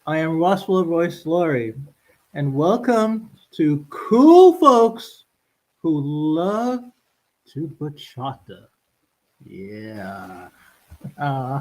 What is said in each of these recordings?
I am Roswell Royce Laurie, and welcome to Cool Folks Who Love to Bachata. Yeah. Uh,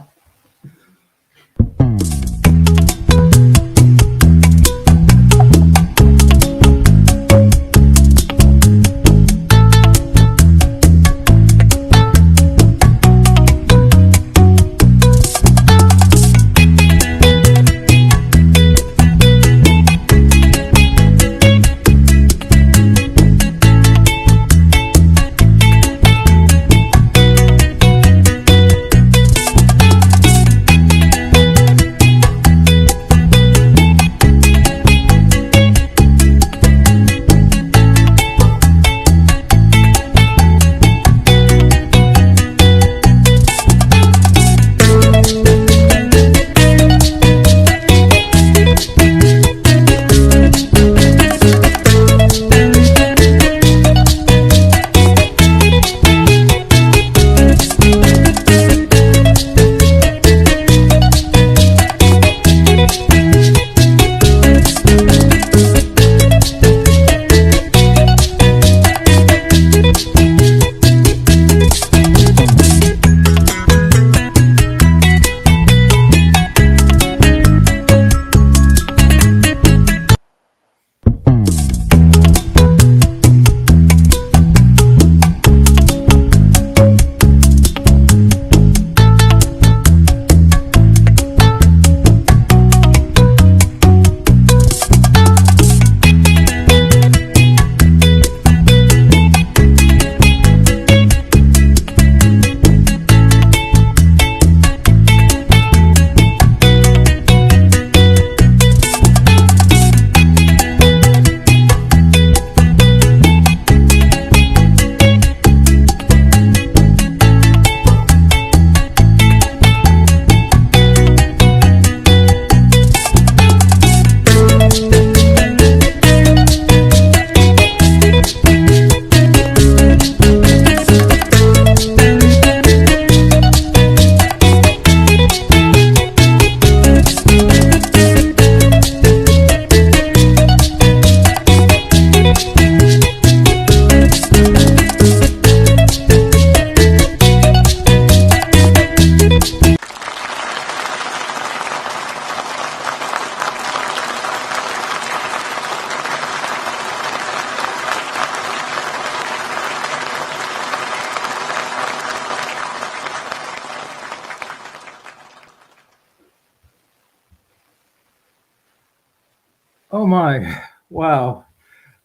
oh my, wow.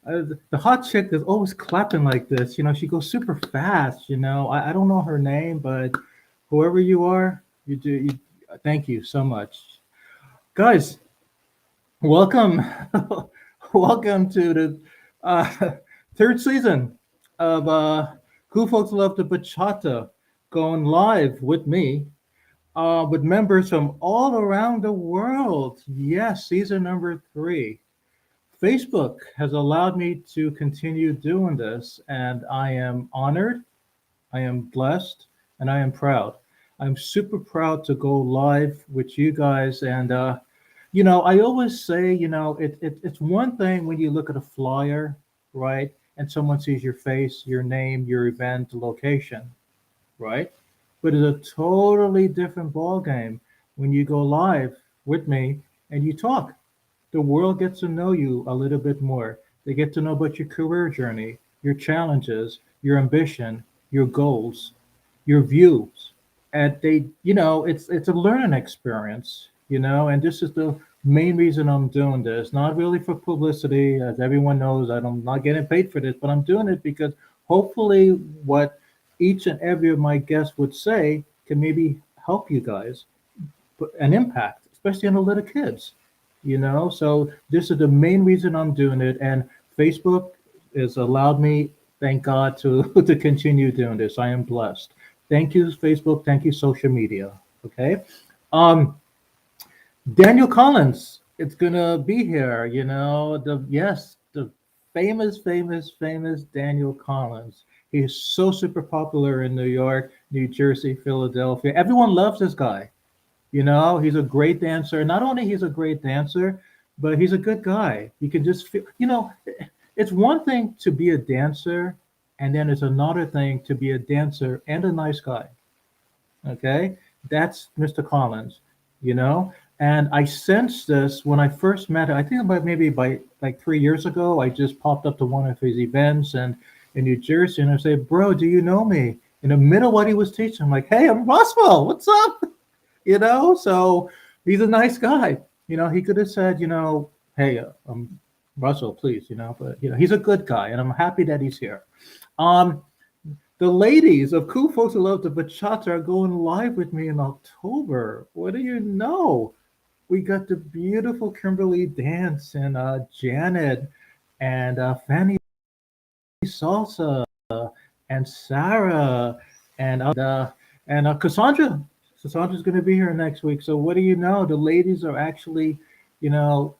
The hot chick is always clapping like this. She goes super fast. I don't know her name, but whoever you are, you do. Thank you so much. Guys, welcome. Welcome to the third season of Who Folks Love the Bachata, going live with me, with members from all around the world. Yes, season number three. Facebook has allowed me to continue doing this, and I am honored, I am blessed, and I am proud. I'm super proud to go live with you guys. And, I always say, it's one thing when you look at a flyer, right? And someone sees your face, your name, your event, location, right? But it's a totally different ball game when you go live with me and you talk. The world gets to know you a little bit more. They get to know about your career journey, your challenges, your ambition, your goals, your views. And it's a learning experience, and this is the main reason I'm doing this. Not really for publicity, as everyone knows, I'm not getting paid for this, but I'm doing it because hopefully what each and every of my guests would say can maybe help you guys put an impact, especially on the little kids. So this is the main reason I'm doing it, and Facebook has allowed me, thank God, to to continue doing this. I am blessed. Thank you, Facebook. Thank you, social media. Okay. um Daniel Collins, it's gonna be here. The famous Daniel Collins. He's so super popular in New York, New Jersey, Philadelphia. Everyone loves this guy. You know, he's a great dancer. Not only he's a great dancer, but he's a good guy. You can just feel, it's one thing to be a dancer, and then it's another thing to be a dancer and a nice guy. Okay, that's Mr. Collins, you know. And I sensed this when I first met him. I think about maybe by like 3 years ago. I just popped up to one of his events and in New Jersey, and I say, "Bro, do you know me?" In the middle of what he was teaching, I'm like, "Hey, I'm Roswell. What's up?" So he's a nice guy. He could have said, "Hey, Russell, please," but he's a good guy, and I'm happy that he's here. Um, the ladies of Cool Folks Who Love the Bachata are going live with me in October. What do you know? We got the beautiful Kimberly Dance and Janet and Fanny Salsa and Sarah and Cassandra. Cassandra's going to be here next week. So what do you know? The ladies are actually, you know,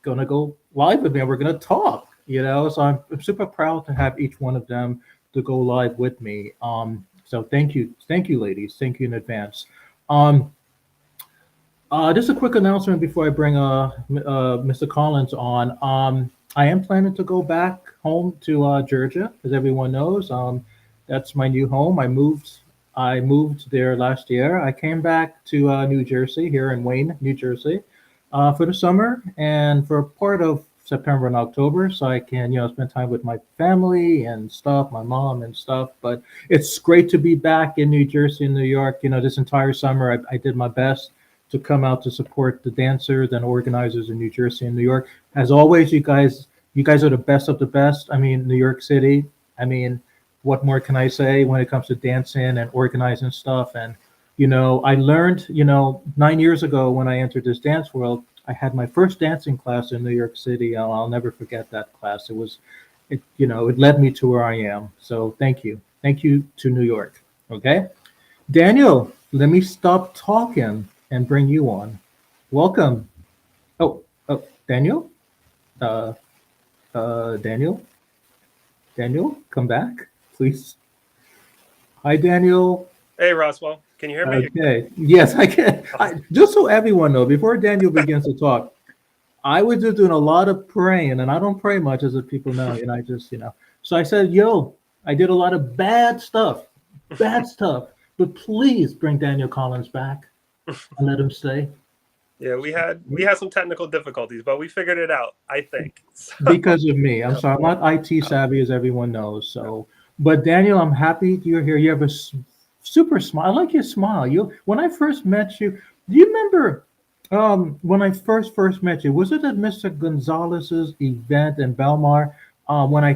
going to go live with me. We're going to talk. So I'm super proud to have each one of them to go live with me. So thank you, ladies, thank you in advance. Um, just a quick announcement before I bring Mr. Collins on. I am planning to go back home to Georgia, as everyone knows. That's my new home. I moved there last year. I came back to New Jersey, here in Wayne, New Jersey, for the summer and for part of September and October, so I can spend time with my family and stuff, my mom and stuff. But it's great to be back in New Jersey and New York. This entire summer I did my best to come out to support the dancers and organizers in New Jersey and New York. As always, you guys are the best of the best. I mean, New York City. I mean, what more can I say when it comes to dancing and organizing stuff? And I learned, 9 years ago when I entered this dance world, I had my first dancing class in New York City. I'll never forget that class. It led me to where I am. So thank you to New York. Okay, Daniel, let me stop talking and bring you on. Welcome. Oh, oh, Daniel, uh, Daniel, Daniel, come back, please. Hi, Daniel. Hey, Roswell, can you hear me? Okay. Yes, I can. Awesome. Just so everyone knows, before Daniel begins to talk, I was just doing a lot of praying, and I don't pray much, as the people know. I just, So I said, "Yo, I did a lot of bad stuff, but please bring Daniel Collins back and let him stay." Yeah, we had some technical difficulties, but we figured it out, I think. So, Because of me. I'm yeah, sorry, I'm not IT no, savvy, as everyone knows. no. So, but Daniel, I'm happy you're here. You have a super smile. I like your smile. When I first met you, do you remember when I first met you? Was it at Mr. Gonzalez's event in Belmar? When I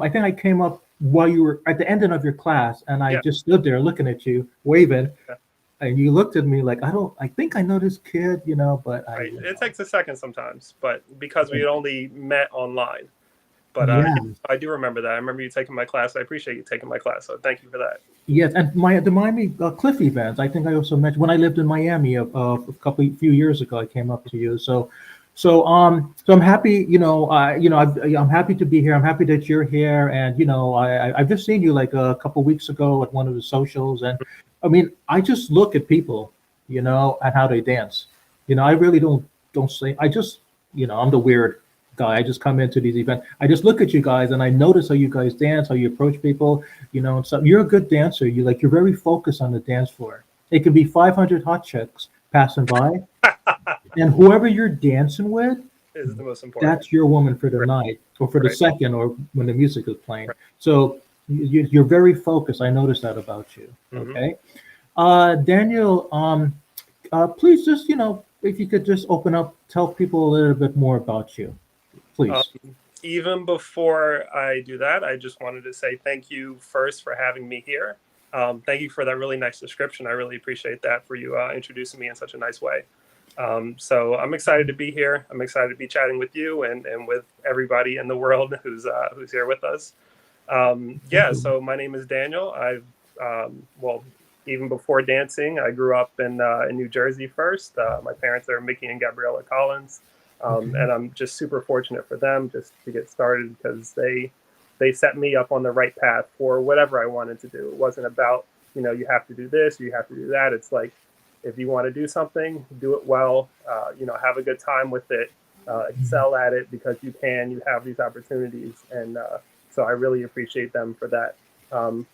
think I came up while you were at the ending of your class, and I Yeah, just stood there looking at you, waving, yeah, and you looked at me like I think I know this kid, but I, right. It takes a second sometimes, but because we had only met online. But yeah. yeah, I do remember that. I remember you taking my class. I appreciate you taking my class. So thank you for that. Yes, and the Miami Cliff events. I think I also mentioned when I lived in Miami few years ago. I came up to you, so I'm happy. I'm happy to be here. I'm happy that you're here, and I've just seen you like a couple weeks ago at one of the socials, and I mean, I just look at people, and how they dance. I really don't say. I just, I'm the weird guy. I just come into these events. I just look at you guys and I notice how you guys dance, how you approach people, and so you're a good dancer. You're very focused on the dance floor. It can be 500 hot chicks passing by, and whoever you're dancing with, Is the most important. that's your woman for the Right, night, or for the right, second, or when the music is playing. right. So you're very focused. I noticed that about you. Hmm. Okay, Daniel. Please just if you could just open up, tell people a little bit more about you, Um, please. Even before I do that, I just wanted to say thank you first for having me here. Thank you for that really nice description. I really appreciate that for you introducing me in such a nice way. So I'm excited to be here. I'm excited to be chatting with you and with everybody in the world who's here with us. Yeah, so my name is Daniel. Well, even before dancing, I grew up in New Jersey first. My parents are Mickey and Gabriella Collins, Okay. and I'm just super fortunate for them just to get started because they set me up on the right path for whatever I wanted to do. It wasn't about you have to do this, you have to do that. It's like if you want to do something, do it well. Have a good time with it. Excel at it because you can. You have these opportunities, and so I really appreciate them for that.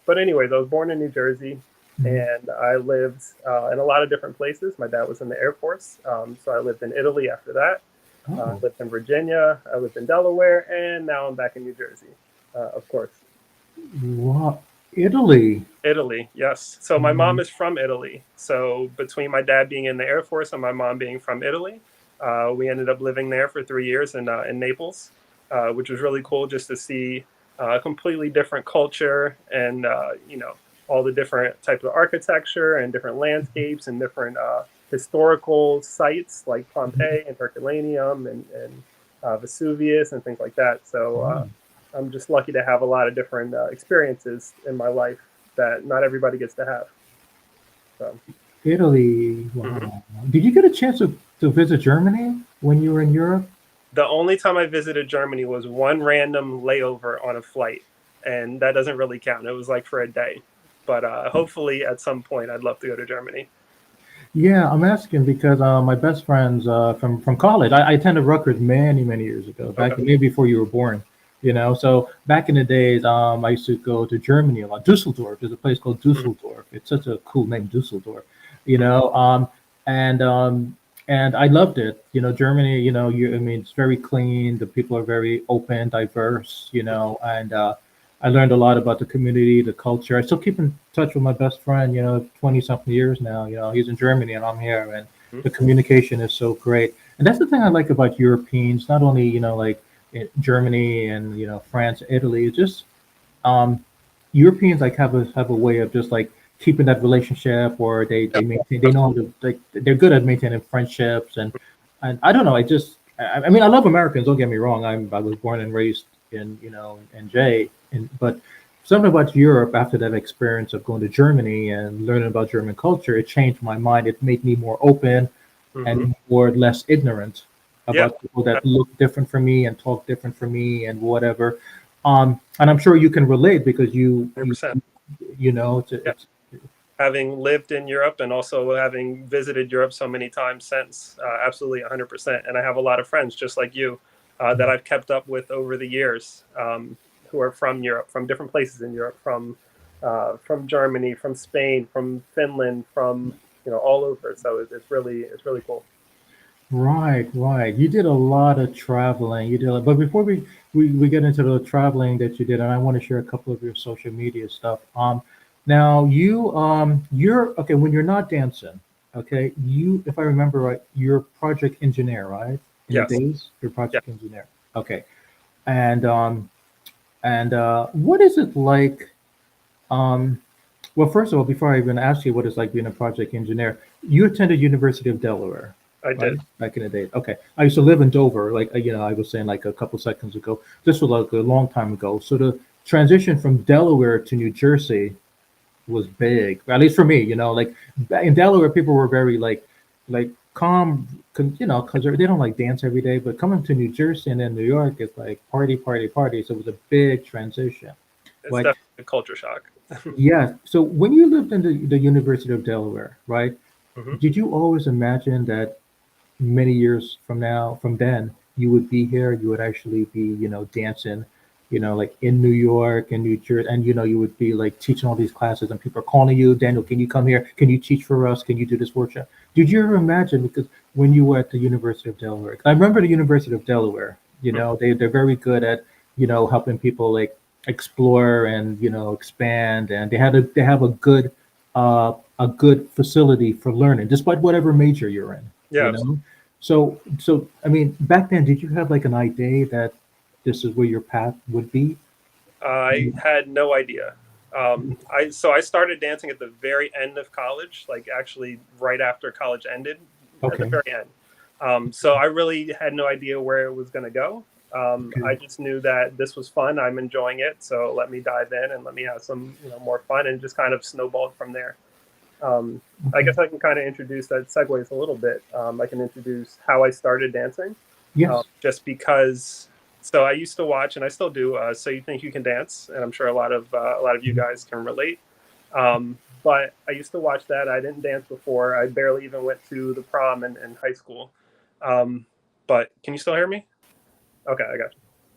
But anyways, I was born in New Jersey, Mhm. and I lived in a lot of different places. My dad was in the Air Force, so I lived in Italy after that. I Oh, lived in Virginia. I lived in Delaware, and now I'm back in New Jersey, of course. wow. Italy. Italy, yes. So my mom Mhm. is from Italy. So between my dad being in the Air Force and my mom being from Italy, we ended up living there for 3 years in Naples, which was really cool just to see a completely different culture and all the different types of architecture and different landscapes and different historical sites like Pompeii and Herculaneum and Vesuvius and things like that. So Wow. I'm just lucky to have a lot of different experiences in my life that not everybody gets to have. So, Italy. mhm. Wow. Did you get a chance to visit Germany when you were in Europe? The only time I visited Germany was one random layover on a flight, and that doesn't really count. It was like for a day. But hopefully, at some point, I'd love to go to Germany. Yeah, I'm asking because my best friends from college. I attended Rutgers many years ago, back Okay. maybe before you were born. So back in the days, I used to go to Germany a lot. Dusseldorf, there's a place called Mhm. Dusseldorf. It's such a cool name, Dusseldorf. You Mhm. know, um, and um, and I loved it. Germany. I mean, it's very clean. The people are very open, diverse. And I learned a lot about the community, the culture. I still keep in touch with my best friend, 20 something years now. He's in Germany and I'm here, and Mhm. the communication is so great. And that's the thing I like about Europeans, not only, like in Germany and, France, Italy, it's just um, Europeans like have a way of just like keeping that relationship, or they Yep. maintain, they know how to, like, they're good at maintaining friendships. And I don't know, I mean, I love Americans, don't get me wrong. I was born and raised in, in Jay, but something about Europe after that experience of going to Germany and learning about German culture, it changed my mind. It made me more open Hmm. and more less ignorant Yeah. about people that look different from me and talk different from me and whatever. And I'm sure you can relate because you you 100%. you know Yeah. it's Having lived in Europe and also having visited Europe so many times since, absolutely 100%. And I have a lot of friends just like you that I've kept up with over the years, who are from Europe, from different places in Europe, from Germany, from Spain, from Finland, from all over. So it's really cool. right. You did a lot of traveling. But before we get into the traveling that you did, and I want to share a couple of your social media stuff. Now you're okay when you're not dancing. Okay, if I remember right, you're project engineer, right? In the Yes. days, you're Yeah. project engineer. Okay, and what is it like? Um, well, first of all, before I even ask you what it's like being a project engineer, you attended University of Delaware, I right? did. Back in the day. Okay. I used to live in Dover, like, I was saying like a couple seconds ago. This was like a long time ago. So the transition from Delaware to New Jersey was big, at least for me, like in Delaware, people were very like calm, because they don't like dance every day, but coming to New Jersey and then New York, it's like party, party, party. So it was a big transition. It's Like, definitely a culture shock. yeah. So when you lived in the University of Delaware, right? Hmm. Did you always imagine that many years from then, you would be here, you would actually be, dancing, like in New York and New Jersey, and you would be like teaching all these classes, and people are calling you, Daniel, can you come here? Can you teach for us? Can you do this workshop? Did you ever imagine? Because when you were at the University of Delaware, I remember the University of Delaware. They're very good at helping people like explore and expand, and they have a good facility for learning, despite whatever major you're in. Yeah, You absolutely. know, so I mean, back then, did you have like an idea that this is where your path would be? I had no idea. I started dancing at the very end of college, like actually right after college ended, at the Okay, very end. So I really had no idea where it was going to go. I okay, just knew that this was fun. I'm enjoying it, so let me dive in and let me have some, more fun, and just kind of snowballed from there. Um, I okay. guess I can kind of introduce that segues a little bit. I can introduce how I started dancing, Yes. just because. So I used to watch, and I still do. So you think you can dance, and I'm sure a lot of you Mhm. guys can relate. But I used to watch that. I didn't dance before. I barely even went to the prom in high school. Um, but can you still hear me? Okay, I got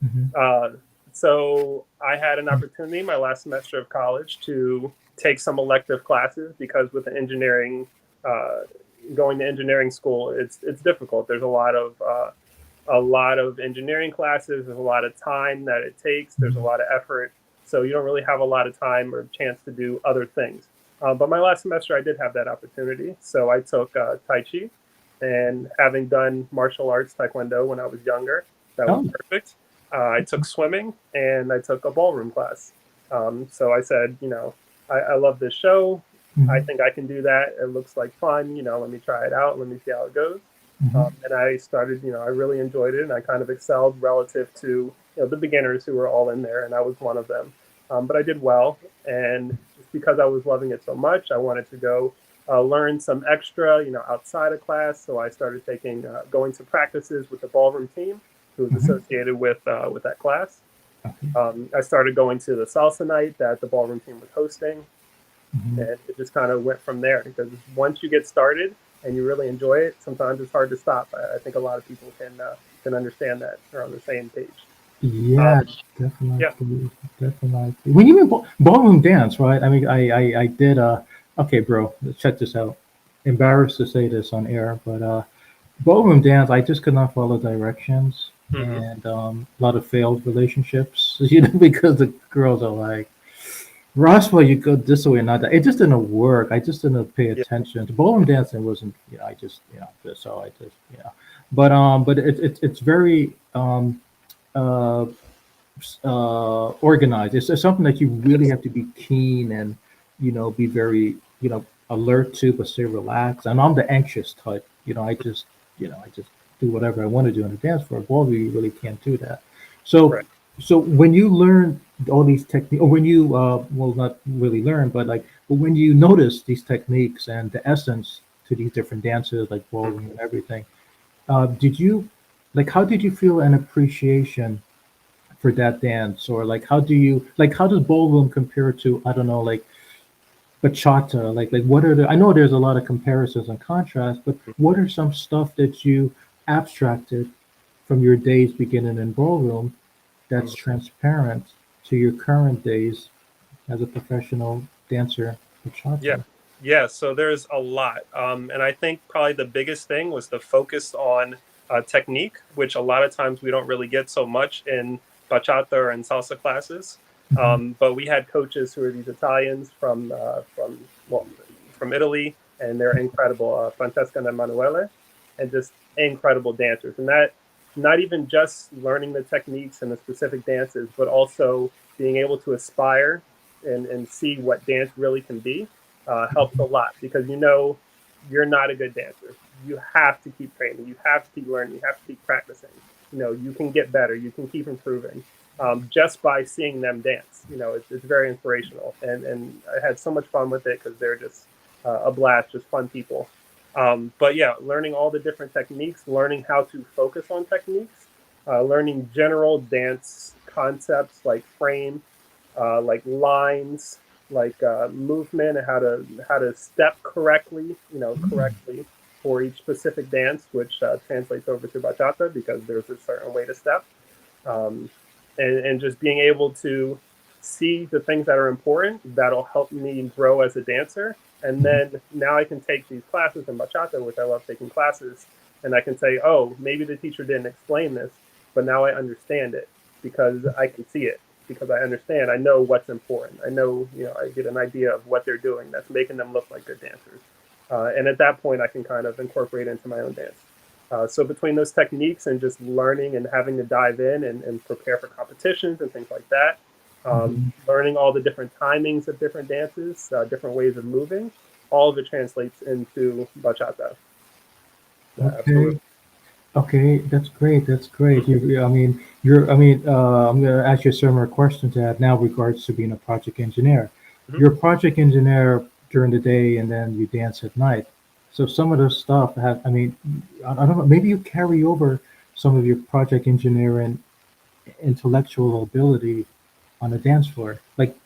Mhm. you. So I had an opportunity my last semester of college to take some elective classes because with the engineering, uh, going to engineering school, it's difficult. There's a lot of engineering classes. There's a lot of time that it takes. There's a Mhm. lot of effort. So you don't really have a lot of time or chance to do other things. But my last semester, I did have that opportunity. So I took Tai Chi. And having done martial arts, Taekwondo, when I was younger, that was Oh. perfect. I took swimming and I took a ballroom class. So I said, I love this show. I Mhm. think I can do that. It looks like fun. Let me try it out. Let me see how it goes. Mhm. And I started, I really enjoyed it, and I kind of excelled relative to the beginners who were all in there, and I was one of them. But I did well, and just because I was loving it so much, I wanted to go learn some extra, outside of class. So I started going to practices with the ballroom team, who was Mhm. associated with that class. Okay. I started going to the salsa night that the ballroom team was hosting, Mhm. and it just kind of went from there. Because once you get started and you really enjoy it, sometimes it's hard to stop. I think a lot of people can understand that. They're on the same page. Yeah, Um, yeah. definitely, definitely. When you mean ballroom dance, right? I mean, I did. Okay, bro, check this out. Embarrassed to say this on air, but ballroom dance, I just could not follow directions, Hmm. and a lot of failed relationships. Because the girls are like, Roswell, you go this way and not that. It just didn't work. I just didn't pay Yeah. attention. The ballroom dancing wasn't. I just, so I just, but it's very uh organized. It's something that you really Yes. have to be keen and be very alert to, but stay relaxed. And I'm the anxious type. I just do whatever I want to do on the dance floor. Ballroom, you really can't do that. So Right. so when you learn all these techniques, or when you well, not really learn, but when you notice these techniques and the essence to these different dances like ballroom Hmm. and everything, did you like how did you feel an appreciation for that dance, or like how does ballroom compare to, I don't know, like bachata, like what are the, I know there's a lot of comparisons and contrasts, but what are some stuff that you abstracted from your days beginning in ballroom that's Hmm. transparent to your current days as a professional dancer Yeah. bachata? Yeah. So there's a lot. And I think probably the biggest thing was the focus on technique, which a lot of times we don't really get so much in bachata or in salsa classes. Hmm. But we had coaches who are these Italians from Italy, and they're incredible, Francesca and Emanuele, and just incredible dancers. And that not even just learning the techniques and the specific dances, but also being able to aspire and see what dance really can be helps a lot because you're not a good dancer. You have to keep training. You have to keep learning. You have to keep practicing. You can get better. You can keep improving just by seeing them dance. It's very inspirational, and I had so much fun with it because they're just a blast, just fun people. But yeah, learning all the different techniques, learning how to focus on techniques, learning general dance concepts like frame, like lines, like movement, and how to step correctly, correctly for each specific dance, which translates over to bachata because there's a certain way to step, um, and just being able to see the things that are important that'll help me grow as a dancer. And Hmm. then now I can take these classes in bachata, which I love taking classes, and I can say, oh, maybe the teacher didn't explain this, but now I understand it because I can see it because I understand. I know what's important. I know, I get an idea of what they're doing that's making them look like good dancers. And at that point, I can kind of incorporate it into my own dance. So between those techniques and just learning and having to dive in and prepare for competitions and things like that, Hmm. learning all the different timings of different dances, different ways of moving, all of it translates into bachata. Okay. Absolutely. Okay, that's great. That's great. Mm-hmm. I mean, I'm going to ask you a similar question to that now, regards to being a project engineer. Mm-hmm. You're a project engineer during the day, and then you dance at night. So some of the stuff I mean, I don't know. Maybe you carry over some of your project engineering intellectual ability on the dance floor. Like,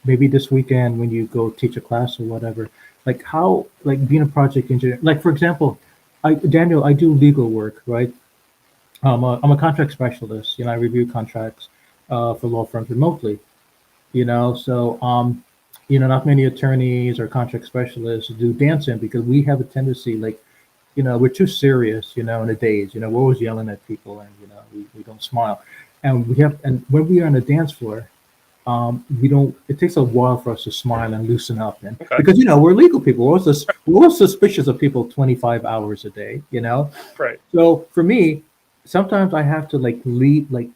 maybe this weekend when you go teach a class or whatever, like how, like being a project engineer, like for example, Daniel, I do legal work, right? I'm a contract specialist. I review contracts for law firms remotely. So not many attorneys or contract specialists do dancing because we have a tendency, like, we're too serious, in the days. We're always yelling at people, and we don't smile. And when we are on the dance floor, we don't. It takes a while for us to smile and loosen up, and Okay. because we're legal people, we're suspicious of people 25 hours a day. Right. So for me, sometimes I have to like leave, like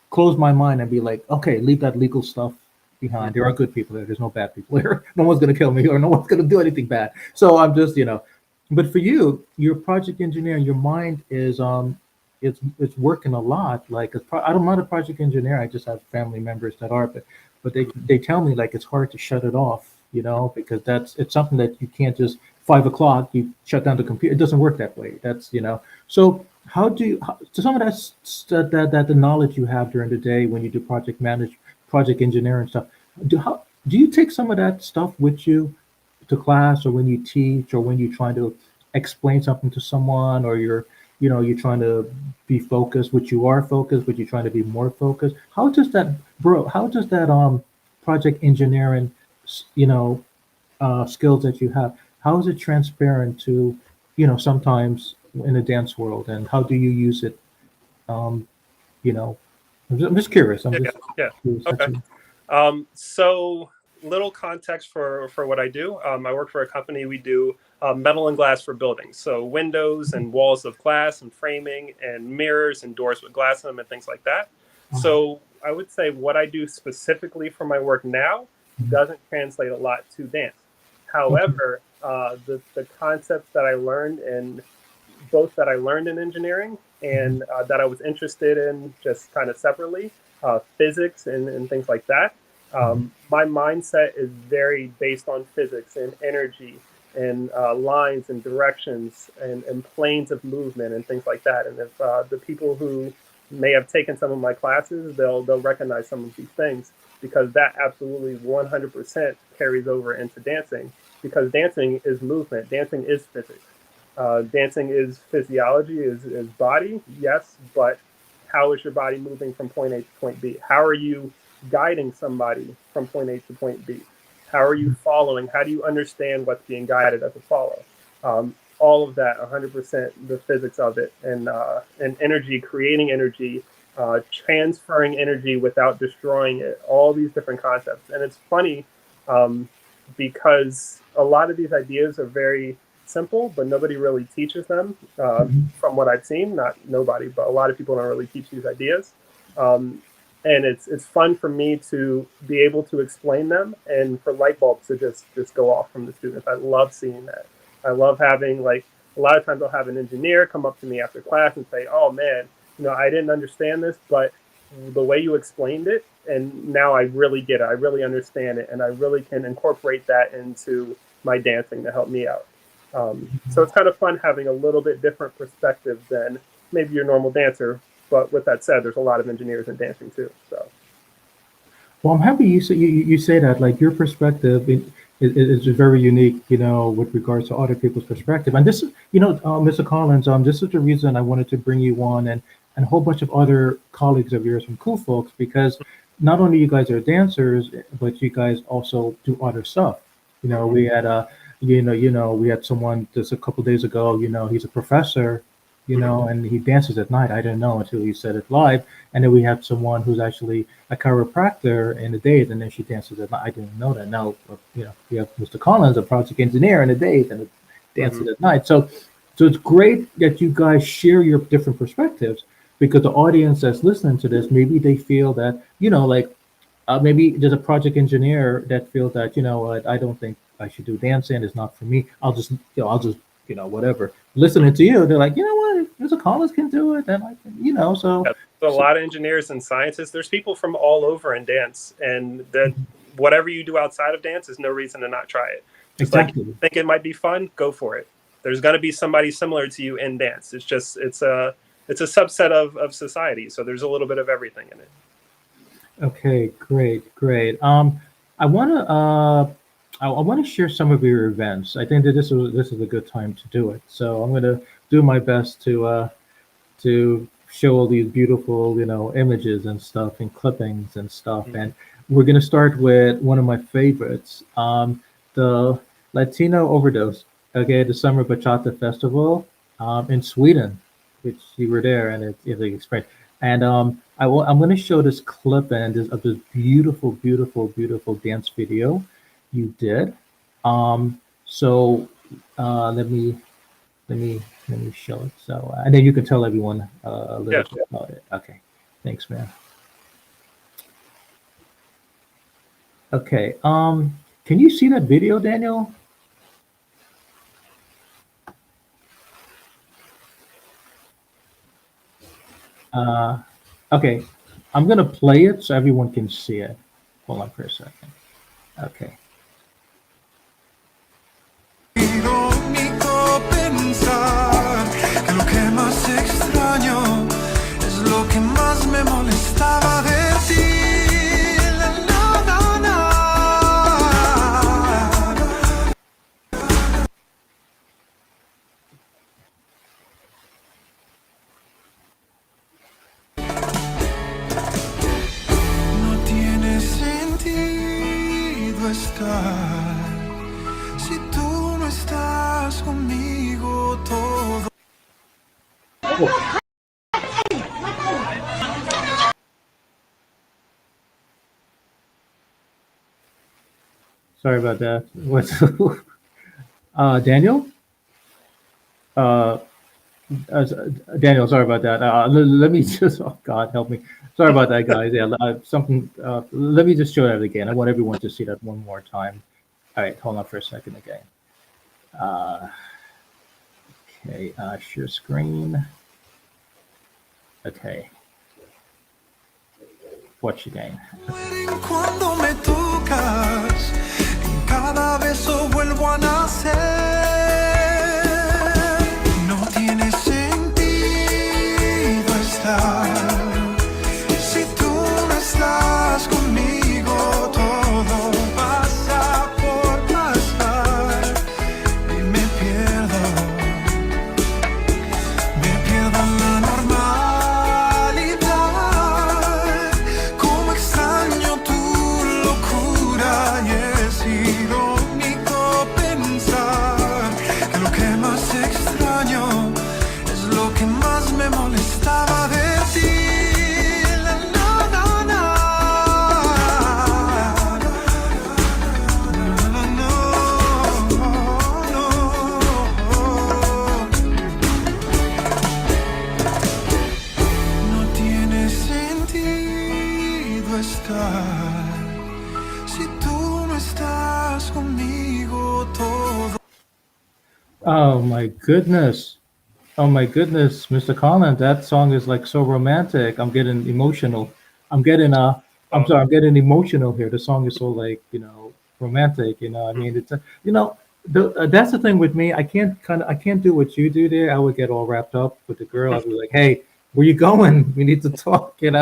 close my mind and be like, okay, leave that legal stuff behind. There are good people here. There's no bad people here. No one's gonna kill me or no one's gonna do anything bad. So I'm just, But for you, you're a project engineer, and your mind is it's working a lot. Like I'm not a project engineer. I just have family members that are, but they tell me like it's hard to shut it off. Because it's something that you can't just 5 o'clock you shut down the computer. It doesn't work that way. So how do you so some of that the knowledge you have during the day when you do project engineering stuff, do you take some of that stuff with you to class, or when you teach, or when you're trying to explain something to someone, or you're trying to be focused, which you are focused, but you're trying to be more focused? How does that project engineering you know skills that you have, how is it transparent to sometimes in the dance world, and how do you use it? um you know I'm just curious. I'm Yeah. just Yeah. curious. Okay. So little context for what I do. I work for a company. We do metal and glass for buildings, so windows and walls of glass and framing and mirrors and doors with glass in them and things like that. So I would say what I do specifically for my work now doesn't translate a lot to dance. Okay. However, the concepts that I learned in both that I learned in engineering and that I was interested in just kind of separately, physics and things like that. My mindset is very based on physics and energy and lines and directions and planes of movement and things like that. And if the people who may have taken some of my classes, they'll recognize some of these things, because that absolutely 100% carries over into dancing, because dancing is movement, dancing is physics. Dancing is physiology, is body, yes, but how is your body moving from point A to point B? How are you guiding somebody from point A to point B? How are you following? How do you understand what's being guided as a follow? All of that, 100%, the physics of it, and energy, creating energy, transferring energy without destroying it. All these different concepts, and it's funny um, because a lot of these ideas are very simple, but nobody really teaches them. From what I've seen, not nobody, but a lot of people don't really teach these ideas. Um, and it's fun for me to be able to explain them, and for light bulbs to just go off from the students. I love seeing that. I love having, like, a lot of times I'll have an engineer come up to me after class and say, "Oh man, I didn't understand this, but the way you explained it, and now I really get it. I really understand it, and I really can incorporate that into my dancing to help me out." So it's kind of fun having a little bit different perspective than maybe your normal dancer. But with that said, there's a lot of engineers in dancing too. So Well, I'm happy you say that. Like your perspective is very unique, with regards to other people's perspective. And this is, Mr. Collins, this is the reason I wanted to bring you on, and a whole bunch of other colleagues of yours from Cool Folks, because not only you guys are dancers, but you guys also do other stuff. mhm. We had we had someone just a couple days ago. He's a professor, Mhm. and he dances at night. I didn't know until he said it live. And then we have someone who's actually a chiropractor in the days, and then she dances at night. I didn't know that. Now, we have Mr. Collins, a project engineer in the days, and Mhm. dances at night. So it's great that you guys share your different perspectives, because the audience that's listening to this, maybe they feel that, like maybe there's a project engineer that feels that, what, I don't think I should do dancing. It's not for me. Whatever. Listening to you, they're like, you know what, if Mr. Collins can do it, then I can, Yeah, there's a so lot of engineers and scientists. There's people from all over in dance, and that whatever you do outside of dance is no reason to not try it. Just like you exactly. think it might be fun, go for it. There's going to be somebody similar to you in dance. It's a subset of society, so there's a little bit of everything in it. Okay, great, great. I want to I want to share some of your events. I think that this is a good time to do it. So I'm going to do my best to show all these beautiful, images and stuff and clippings and stuff. Mhm. And we're going to start with one of my favorites, the Latino Overdose, okay, the Summer Bachata Festival in Sweden, which you were there and it's an experience. And I'm going to show this clip and of this beautiful, beautiful, beautiful dance video you did. So let me let me let me show it. So and then you can tell everyone a little Yeah, bit about it. Okay, thanks, man. Okay, can you see that video, Daniel? Uh, okay, I'm gonna play it so everyone can see it. Hold on for a second. Okay. Irónico pensar que lo que más extraño es lo que más me molestaba de ti. Na, na, na. No tiene sentido estar si tú no estás conmigo todo. Oh, sorry about that. What's Daniel? Uh, Uh, Daniel, sorry about that. Let me just, oh God, help me. Sorry about that, guys. Yeah, something. Let me just show that again. I want everyone to see that one more time. All right, hold on for a second again. Uh, okay, share screen. Okay, watch again. Mueren cuando me tocas, en cada beso vuelvo a nacer. No tiene sentido estar si tú no estás conmigo. Todo pasa por pasar y me pierdo en la normalidad. Como extraño tu locura y es irónico pensar que lo que más extraño es lo que más me molestaba de ti. Na, na, na. Na, na, no, no. No tiene sentido estar si tú no estás conmigo todo. Oh my goodness. Oh my goodness, Mr. Collins, that song is like so romantic. I'm getting emotional. I'm getting I'm oh, sorry, I'm getting emotional here. The song is so like, romantic, I mm, mean, it's that's the thing with me. I can't do what you do there. I would get all wrapped up with the girl. I'd be like, "Hey, where you going? We need to talk," and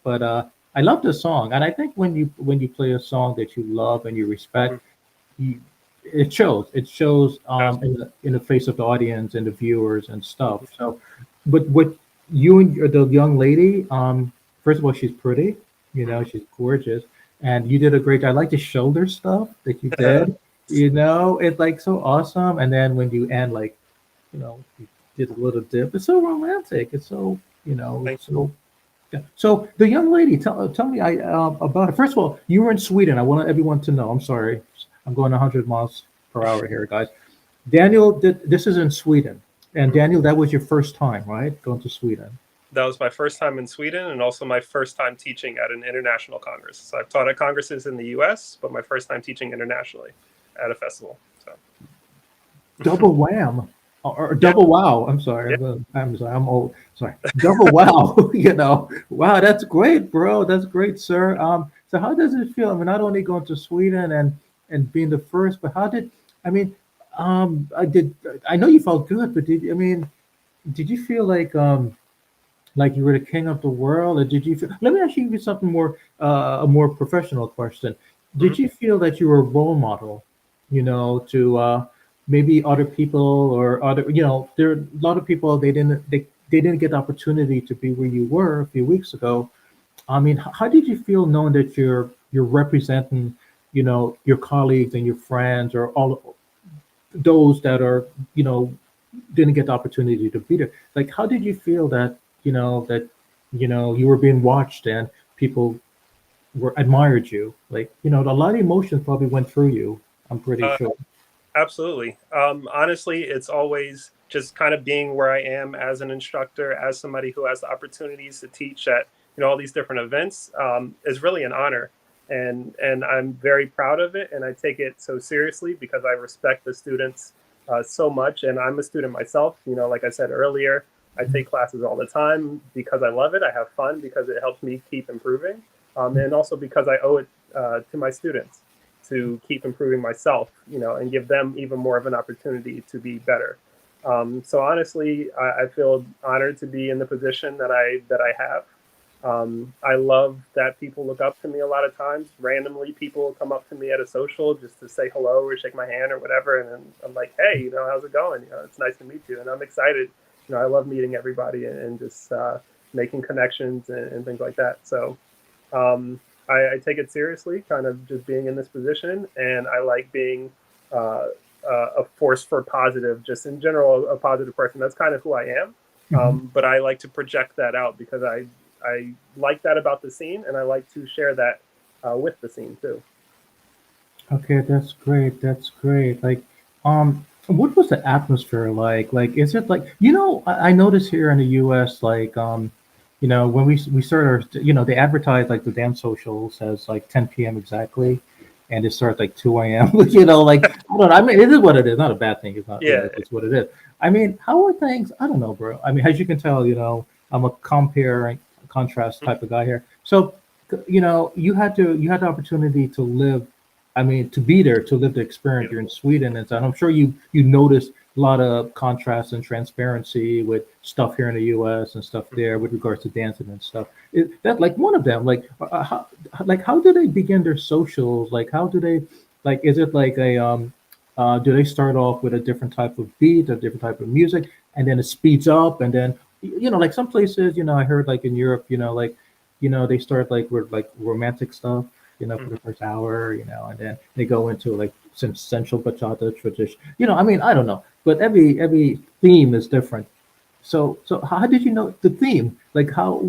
but I love the song. And I think when you play a song that you love and you mhm, respect, you, it shows. It shows in absolutely. the face of the audience and the viewers and stuff. So, but what the young lady, first of all, she's pretty. Mhm. She's gorgeous, and you did a great job. I like the shoulder stuff that you did. It's like so awesome. And then when you end, like, you did a little dip. It's so romantic. It's so Thank so. Yeah. So the young lady, tell me about it. First of all, you were in Sweden. I want everyone to know. I'm sorry, I'm going 100 miles per hour here, guys. Daniel, this is in Sweden, and mhm. Daniel, that was your first time, right, going to Sweden? That was my first time in Sweden and also my first time teaching at an international congress. So I've taught at congresses in the US, but my first time teaching internationally at a festival. So Double wham, or yeah, double wow. I'm sorry. yeah. I'm sorry. I'm old. Sorry. Double wow. Wow. That's great, bro. That's great, sir. So how does it feel? I mean, not only going to Sweden and being the first, but how did? I mean, I did. I know you felt good, but I mean, did you feel like like you were the king of the world, or did you feel? Let me ask you something more, a more professional question. Did Mhm. you feel that you were a role model, to maybe other people or other, there are a lot of people they didn't get the opportunity to be where you were a few weeks ago. I mean, how did you feel knowing that you're representing, your colleagues and your friends or all those that are, you know, didn't get the opportunity to be there? Like, how did you feel that you were being watched and people were admired you? Like, a lot of emotions probably went through you. I'm pretty Uh, sure. Absolutely. Honestly, it's always just kind of being where I am as an instructor, as somebody who has the opportunities to teach at all these different events, is really an honor, and I'm very proud of it, and I take it so seriously because I respect the students so much, and I'm a student myself. Like I said earlier, I take classes all the time because I love it. I have fun because it helps me keep improving, and also because I owe it to my students to keep improving myself, and give them even more of an opportunity to be better. So honestly, I feel honored to be in the position that I have. I love that people look up to me a lot of times. Randomly, people come up to me at a social just to say hello or shake my hand or whatever, and then I'm like, "Hey, how's it going? It's nice to meet you." And I'm excited. I love meeting everybody and just making connections and things like that. So I take it seriously, kind of just being in this position, and I like being uh, a force for positive, just in general, a positive person. That's kind of who I am. Mhm. But I like to project that out because I like that about the scene, and I like to share that with the scene too. Okay, that's great. That's great. Like, what was the atmosphere like? Like, is it like, I notice here in the U.S. like, when we start our, they advertise like the dance socials as like 10 p.m. exactly, and it starts like 2 a.m. Like, I don't know. I mean, it is what it is. Not a bad thing. It's not. Yeah. It's what it is. I mean, how are things? I don't know, bro. I mean, as you can tell, I'm a compare and contrast type of guy here. So, you had the opportunity to live. I mean, to be there, to live the experience. You're in Sweden, and so I'm sure you noticed a lot of contrast and transparency with stuff here in the U.S. and stuff there with regards to dancing and stuff. That like one of them, how do they begin their socials? Like, how do they, like, is it like do they start off with a different type of beat, a different type of music, and then it speeds up, and then like some places, I heard like in Europe, they start like with like romantic stuff, for the first hour, and then they go into like some central bachata tradition. I mean, I don't know, but every theme is different. So how did you know the theme? Like how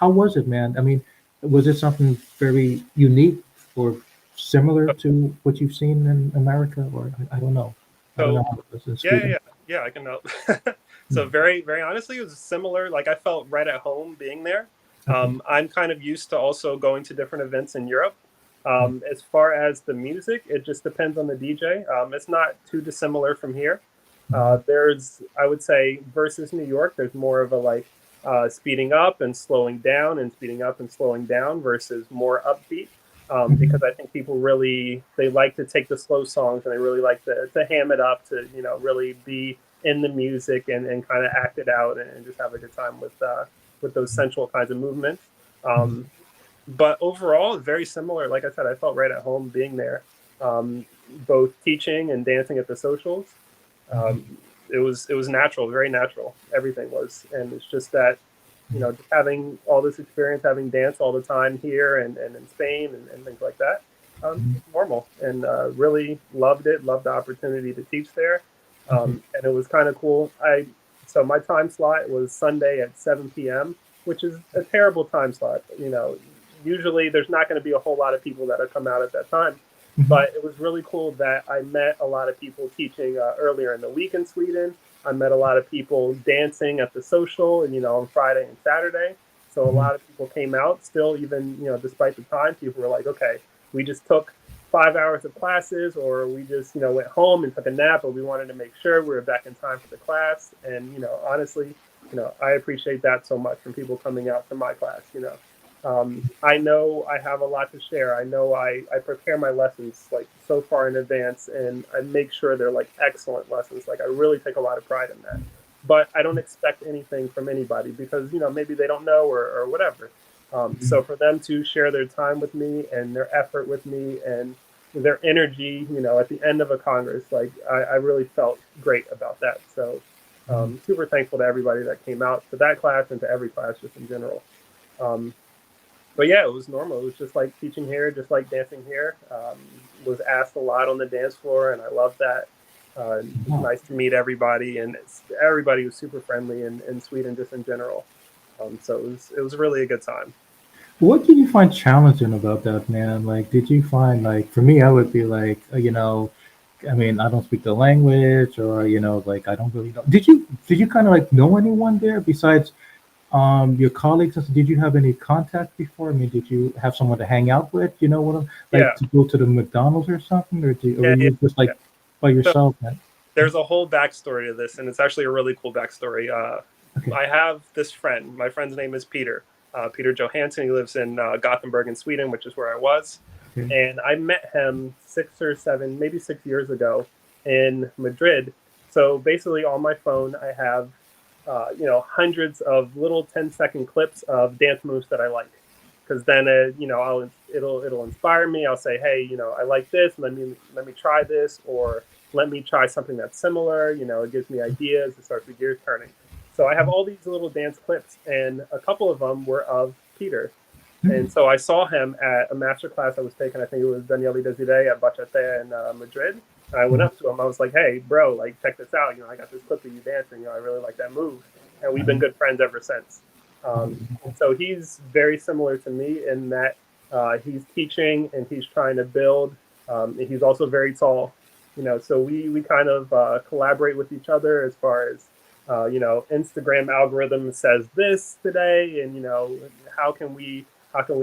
was it, man? I mean, was it something very unique or similar to what you've seen in America, or I don't know. I don't know So how it was in yeah, yeah, Sweden. yeah, yeah. I can help. So Hmm. very, very honestly, it was similar. Like I felt right at home being there. Okay. I'm kind of used to also going to different events in Europe. As far as the music, it just depends on the DJ. It's not too dissimilar from here. Mm-hmm. I would say, versus New York, there's more of a like speeding up and slowing down and speeding up and slowing down versus more upbeat. Hmm. Because I think people really they like to take the slow songs and they really like to ham it up to really be in the music and kind of act it out and just have a good time with those sensual kinds of movements. Um, but overall, very similar. Like I said, I felt right at home being there, both teaching and dancing at the socials. Um, it was natural, very natural. Everything was, and it's just that just having all this experience, having dance all the time here and in Spain and things like that, just normal. And really loved it. Loved the opportunity to teach there, Okay. and it was kind of cool. So my time slot was Sunday at 7 p.m., which is a terrible time slot. Usually there's not going to be a whole lot of people that come out at that time. Hmm. But it was really cool that I met a lot of people teaching earlier in the week in Sweden. I met a lot of people dancing at the social, and on Friday and Saturday. So a Hmm. lot of people came out. Still, even despite the time, people were like, "Okay, we just took 5 hours of classes, or we just went home and took a nap, but we wanted to make sure we were back in time for the class." And honestly, I appreciate that so much from people coming out to my class. I know I have a lot to share. I know I prepare my lessons like so far in advance, and I make sure they're like excellent lessons. Like I really take a lot of pride in that. but I don't expect anything from anybody because maybe they don't know or whatever. So for them to share their time with me and their effort with me and their energy, at the end of a Congress, like I really felt great about that. So super thankful to everybody that came out to that class and to every class just in general. But yeah, it was normal. It was just like teaching here, just like dancing here. Was asked a lot on the dance floor, and I loved that. It was nice to meet everybody, and everybody was super friendly in Sweden just in general. So it was really a good time. What did you find challenging about that, man? Like, did you find like for me, I would be like, I mean, I don't speak the language, or like I don't really know. Did you kind of like know anyone there besides your colleagues? Did you have any contact before? I mean, did you have someone to hang out with? You know what I'm like Yeah, to go to the McDonald's or something, or were yeah, yeah. you just like Yeah. by So yourself, man? there's a whole backstory to this, and it's actually a really cool backstory. Okay. I have this friend. My friend's name is Peter. Peter Johansson. He lives in Gothenburg in Sweden, which is where I was. Okay. And I met him 6 or 7, maybe 6 years ago in Madrid. So basically, on my phone, I have hundreds of little 10-second clips of dance moves that I like. Because then it'll inspire me. I'll say, hey, I like this. Let me try this, or let me try something that's similar. It gives me ideas. It starts the gears turning. So I have all these little dance clips, and a couple of them were of Peter. And so I saw him at a master class I was taking. I think it was Daniele Desiree at Bachata in Madrid. And I went up to him. I was like, "Hey, bro, like check this out. I got this clip of you dancing. I really like that move." And we've been good friends ever since. And so he's very similar to me in that he's teaching and he's trying to build. And he's also very tall. So we kind of collaborate with each other as far as Instagram algorithm says this today, and how can we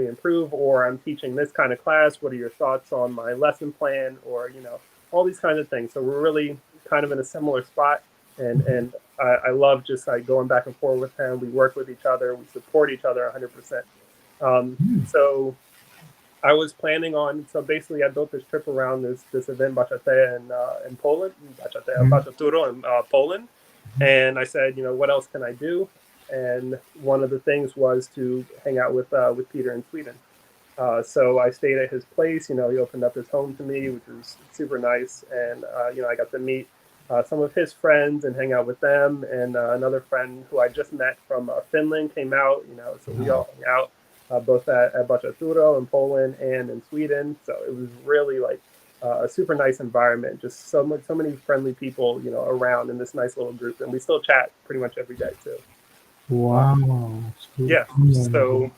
improve, or I'm teaching this kind of class, what are your thoughts on my lesson plan, or all these kinds of things. So we're really kind of in a similar spot, and I love just like going back and forth with him. We work with each other, we support each other 100%. So I was planning on, so basically I built this trip around this event Bachata in Poland, Bachaturo in Poland. And I said, what else can I do? And one of the things was to hang out with Peter in Sweden. So I stayed at his place. He opened up his home to me, which was super nice. And I got to meet some of his friends and hang out with them. And another friend who I just met from Finland came out. So we all hung out both at Bachaturo in Poland and in Sweden. So it was really like a super nice environment. Just so many friendly people, around in this nice little group, and we still chat pretty much every day too. Wow. Yeah. So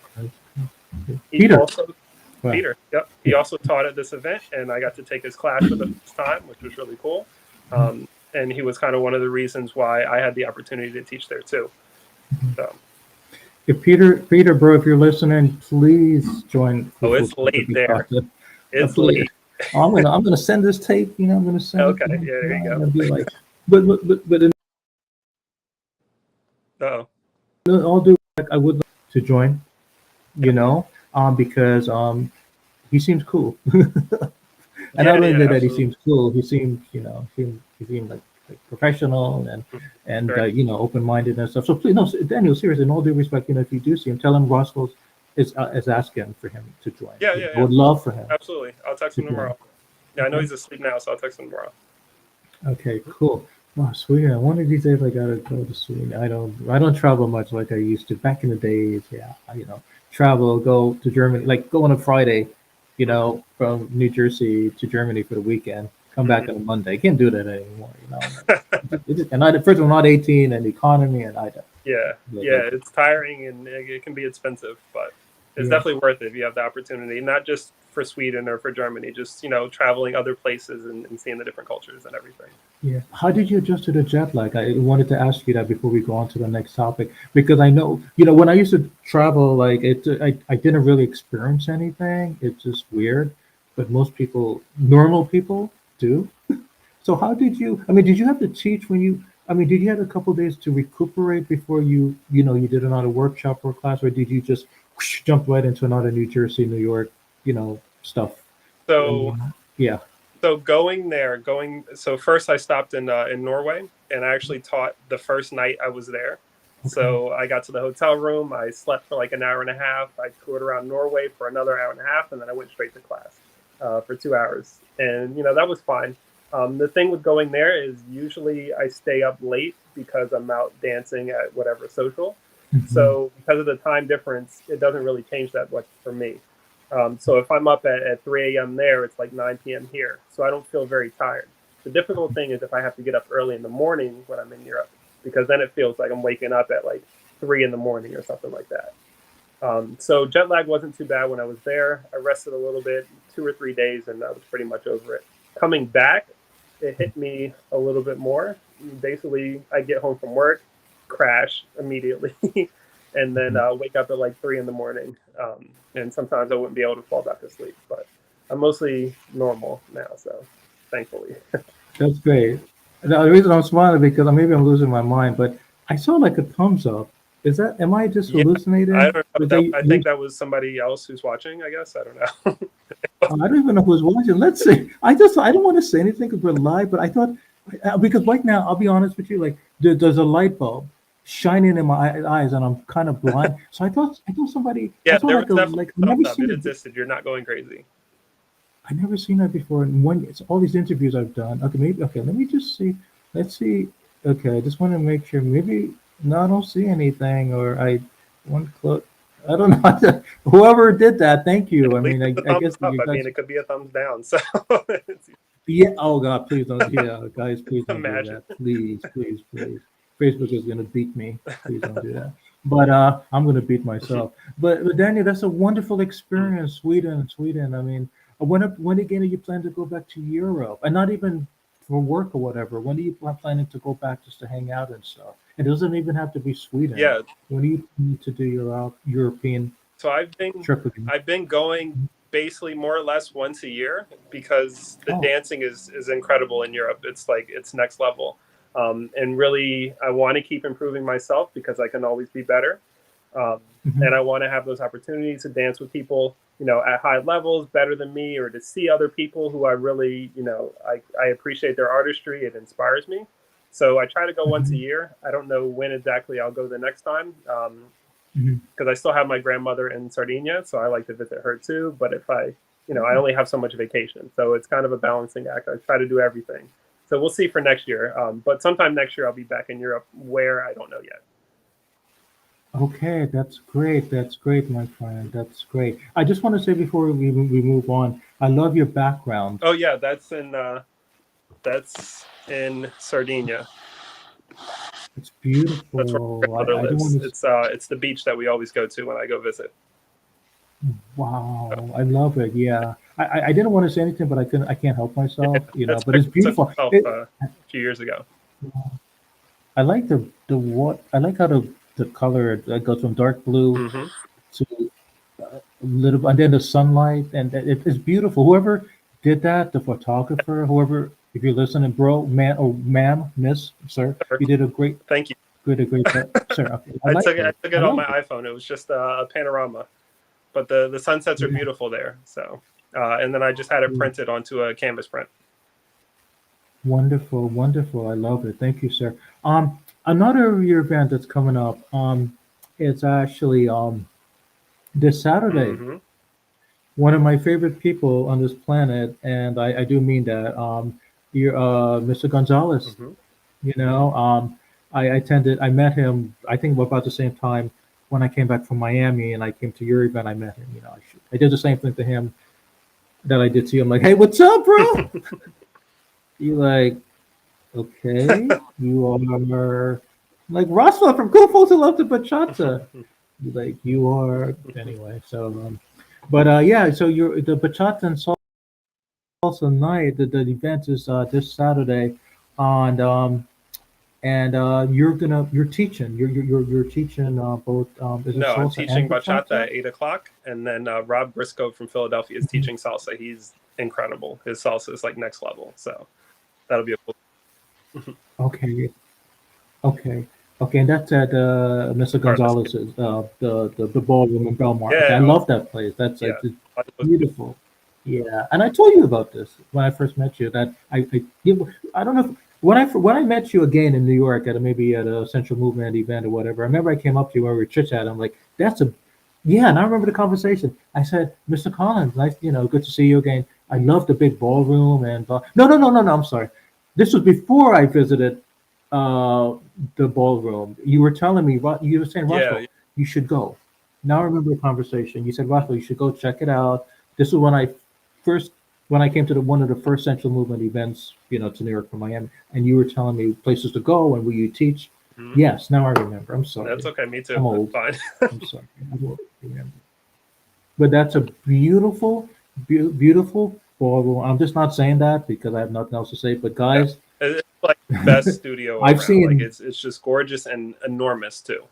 he Peter. also Wow. Peter, yep, he also taught at this event, and I got to take his class for the first time, which was really cool. And he was kind of one of the reasons why I had the opportunity to teach there too. So. If Peter, bro, if you're listening, please join. Oh, it's late there. It's Please. late. I'm gonna send this tape. I'm gonna send Okay, it. yeah, there you go. I'm gonna be like, but Oh, all due respect, I would like to join. Because he seems cool. And not yeah, only yeah, that he absolutely. seems cool, he seems, he seemed like professional and Right. open-minded and stuff. So please, no, Daniel, seriously, in all due respect, if you do see him, tell him Roswell is asking for him to join. Yeah, yeah, I yeah. would love for him Absolutely. I'll text to him join. tomorrow. Yeah, I know Okay. he's asleep now, so I'll text him tomorrow. Okay, cool. Wow, Sweden. One of these days I gotta go to Sweden. I don't travel much like I used to back in the days. Yeah, travel, go to Germany, like go on a Friday, from New Jersey to Germany for the weekend. Come back on a Monday. Can't do that anymore. And first of all, not 18, and the economy, and I don't. Yeah, yeah, it's tiring and it can be expensive, but it's Yeah. definitely worth it if you have the opportunity, not just for Sweden or for Germany, just traveling other places and seeing the different cultures and everything. Yeah. How did you adjust to the jet lag? I wanted to ask you that before we go on to the next topic, because I know, when I used to travel, like I didn't really experience anything. It's just weird, but most people, normal people, do. So how did you? I mean, did you have to teach when you? I mean, did you have a couple days to recuperate before you did another workshop or class, or did you just whoosh, jump right into another New Jersey, New York, stuff? So Yeah. So so first I stopped in Norway, and I actually taught the first night I was there. So I got to the hotel room, I slept for like an hour and a half, I toured around Norway for another hour and a half, and then I went straight to class for 2 hours. And that was fine. The thing with going there is usually I stay up late because I'm out dancing at whatever social. Mhm. So because of the time difference, it doesn't really change that much for me. So if I'm up at 3 a.m. there, it's like 9 p.m. here. So I don't feel very tired. The difficult thing is if I have to get up early in the morning when I'm in Europe, because then it feels like I'm waking up at like 3 in the morning or something like that. So jet lag wasn't too bad when I was there. I rested a little bit, 2 or 3 days, and I was pretty much over it. Coming back, it hit me a little bit more. Basically, I get home from work, crash immediately, and then wake up at like 3 in the morning. And sometimes I wouldn't be able to fall back to sleep, but I'm mostly normal now, so thankfully. That's great. The reason I'm smiling because maybe I'm losing my mind, but I saw like a thumbs up. Is that, am I just Yeah, I hallucinating? don't know. But they, I think that was somebody else who's watching. I guess I don't know. I don't even know who's watching. Let's see. I don't want to say anything because we're live, but I thought, because right now, I'll be honest with you, like there's a light bulb shining in my eyes and I'm kind of blind. So I thought somebody, I Yeah, saw there was like definitely I've a never thumbs up. seen It it. existed. You're not going crazy. I never seen that before. And when it's all these interviews I've done. Okay, maybe okay. Let me just see. Let's see. Okay, I just want to make sure. Maybe no, I don't see anything. Or I one close. I don't know. Whoever did that, thank you. I At least mean, it's a I guess thumbs up. you I mean, guys. it could be a thumbs down. So Yeah. Oh God, please don't. Yeah, guys, please don't do imagine. that. Please, please, please. Facebook is gonna beat me. Please don't do that. But I'm gonna beat myself. But Daniel, that's a wonderful experience. Sweden. I mean, when again are you planning to go back to Europe? And not even for work or whatever. When are you planning to go back just to hang out and stuff? It doesn't even have to be Sweden. Yeah. When do you need to do your European So trip again? I've been going basically more or less once a year because the Oh. dancing is incredible in Europe. It's like it's next level. And really, I want to keep improving myself because I can always be better. Mhm. And I want to have those opportunities to dance with people, at high levels, better than me, or to see other people who I really, I appreciate their artistry. It inspires me. So I try to go once a Mhm. year. I don't know when exactly I'll go the next time. Mhm. Because I still have my grandmother in Sardinia, so I like to visit her too. But if I only have so much vacation, so it's kind of a balancing act. I try to do everything. So we'll see for next year. But sometime next year I'll be back in Europe, where I don't know yet. Okay, that's great. That's great, my friend. That's great. I just want to say before we move on, I love your background. Oh yeah, that's in Sardinia. It's That's where my beautiful. grandmother I don't lives. want to. It's the beach that we always go to when I go visit. Wow, I love it. Yeah, I didn't want to say anything, but I couldn't. I can't help Yeah, myself. that's But where it's I took beautiful. myself a few years ago. I like the what. I like how the color goes from dark blue Hmm. to a little, and then the sunlight, and it's beautiful. Whoever did that, the photographer, whoever, if you're listening, bro, man, or ma'am, miss, sir, you did a great, Thank you. great job, sir. Okay, I like I it. took I it on like my it. iPhone. It was just a panorama, but the sunsets are Yeah, beautiful there. So, and then I just had it yeah. printed onto a canvas print. Wonderful, wonderful. I love it. Thank you, sir. Another of your event that's coming up. It's actually this Saturday. Hmm. One of my favorite people on this planet, and I do mean that. You're Mr. Gonzalez. Hmm. You know, I attended. I met him. I think about the same time when I came back from Miami, and I came to your event. I met him. I did the same thing to him that I did to you. I'm like, hey, what's up, bro? You like, okay, you are like Roswell from Cool Folks Who Love the Bachata. You like, you are anyway. So, but yeah. So you're the Bachata and Salsa night. The event is this Saturday, on you're teaching. You're teaching both. Is it No, I'm salsa and teaching bachata bachata? at 8 o'clock, and then Rob Briscoe from Philadelphia is Mhm. teaching salsa. He's incredible. His salsa is like next level. So that'll be a cool. Okay, okay, okay. And that's at Mr. Carlos. Gonzalez's the ballroom in Belmar. Okay, I Yeah, love that place. That's like yeah. it's Audio was beautiful. Yeah, and I told you about this when I first met you. That I don't know if, when I met you again in New York at maybe at a Central Movement event or whatever. I remember I came up to you when we were chit chatting. I'm like, that's a yeah, and I remember the conversation. I said, Mr. Collins, nice, good to see you again. I love the big ballroom and no. I'm sorry. This was before I visited uh the ballroom. You were telling me, you were saying, Yeah, Russell, you should go. Now I remember the conversation. You said, Russell, you should go check it out. This was first when I came to one of the first Central Movement events, to New York from Miami, and you were telling me places to go and where you teach. mhm. Yes, now I remember. I'm That's sorry. okay. Me too. I'm That's old. fine. I'm sorry. I don't remember. But that's a beautiful, beautiful ballroom. I'm just not saying that because I have nothing else to say. But Yeah, guys, it's like the best studio I've around. Like seen. it's just gorgeous and enormous too.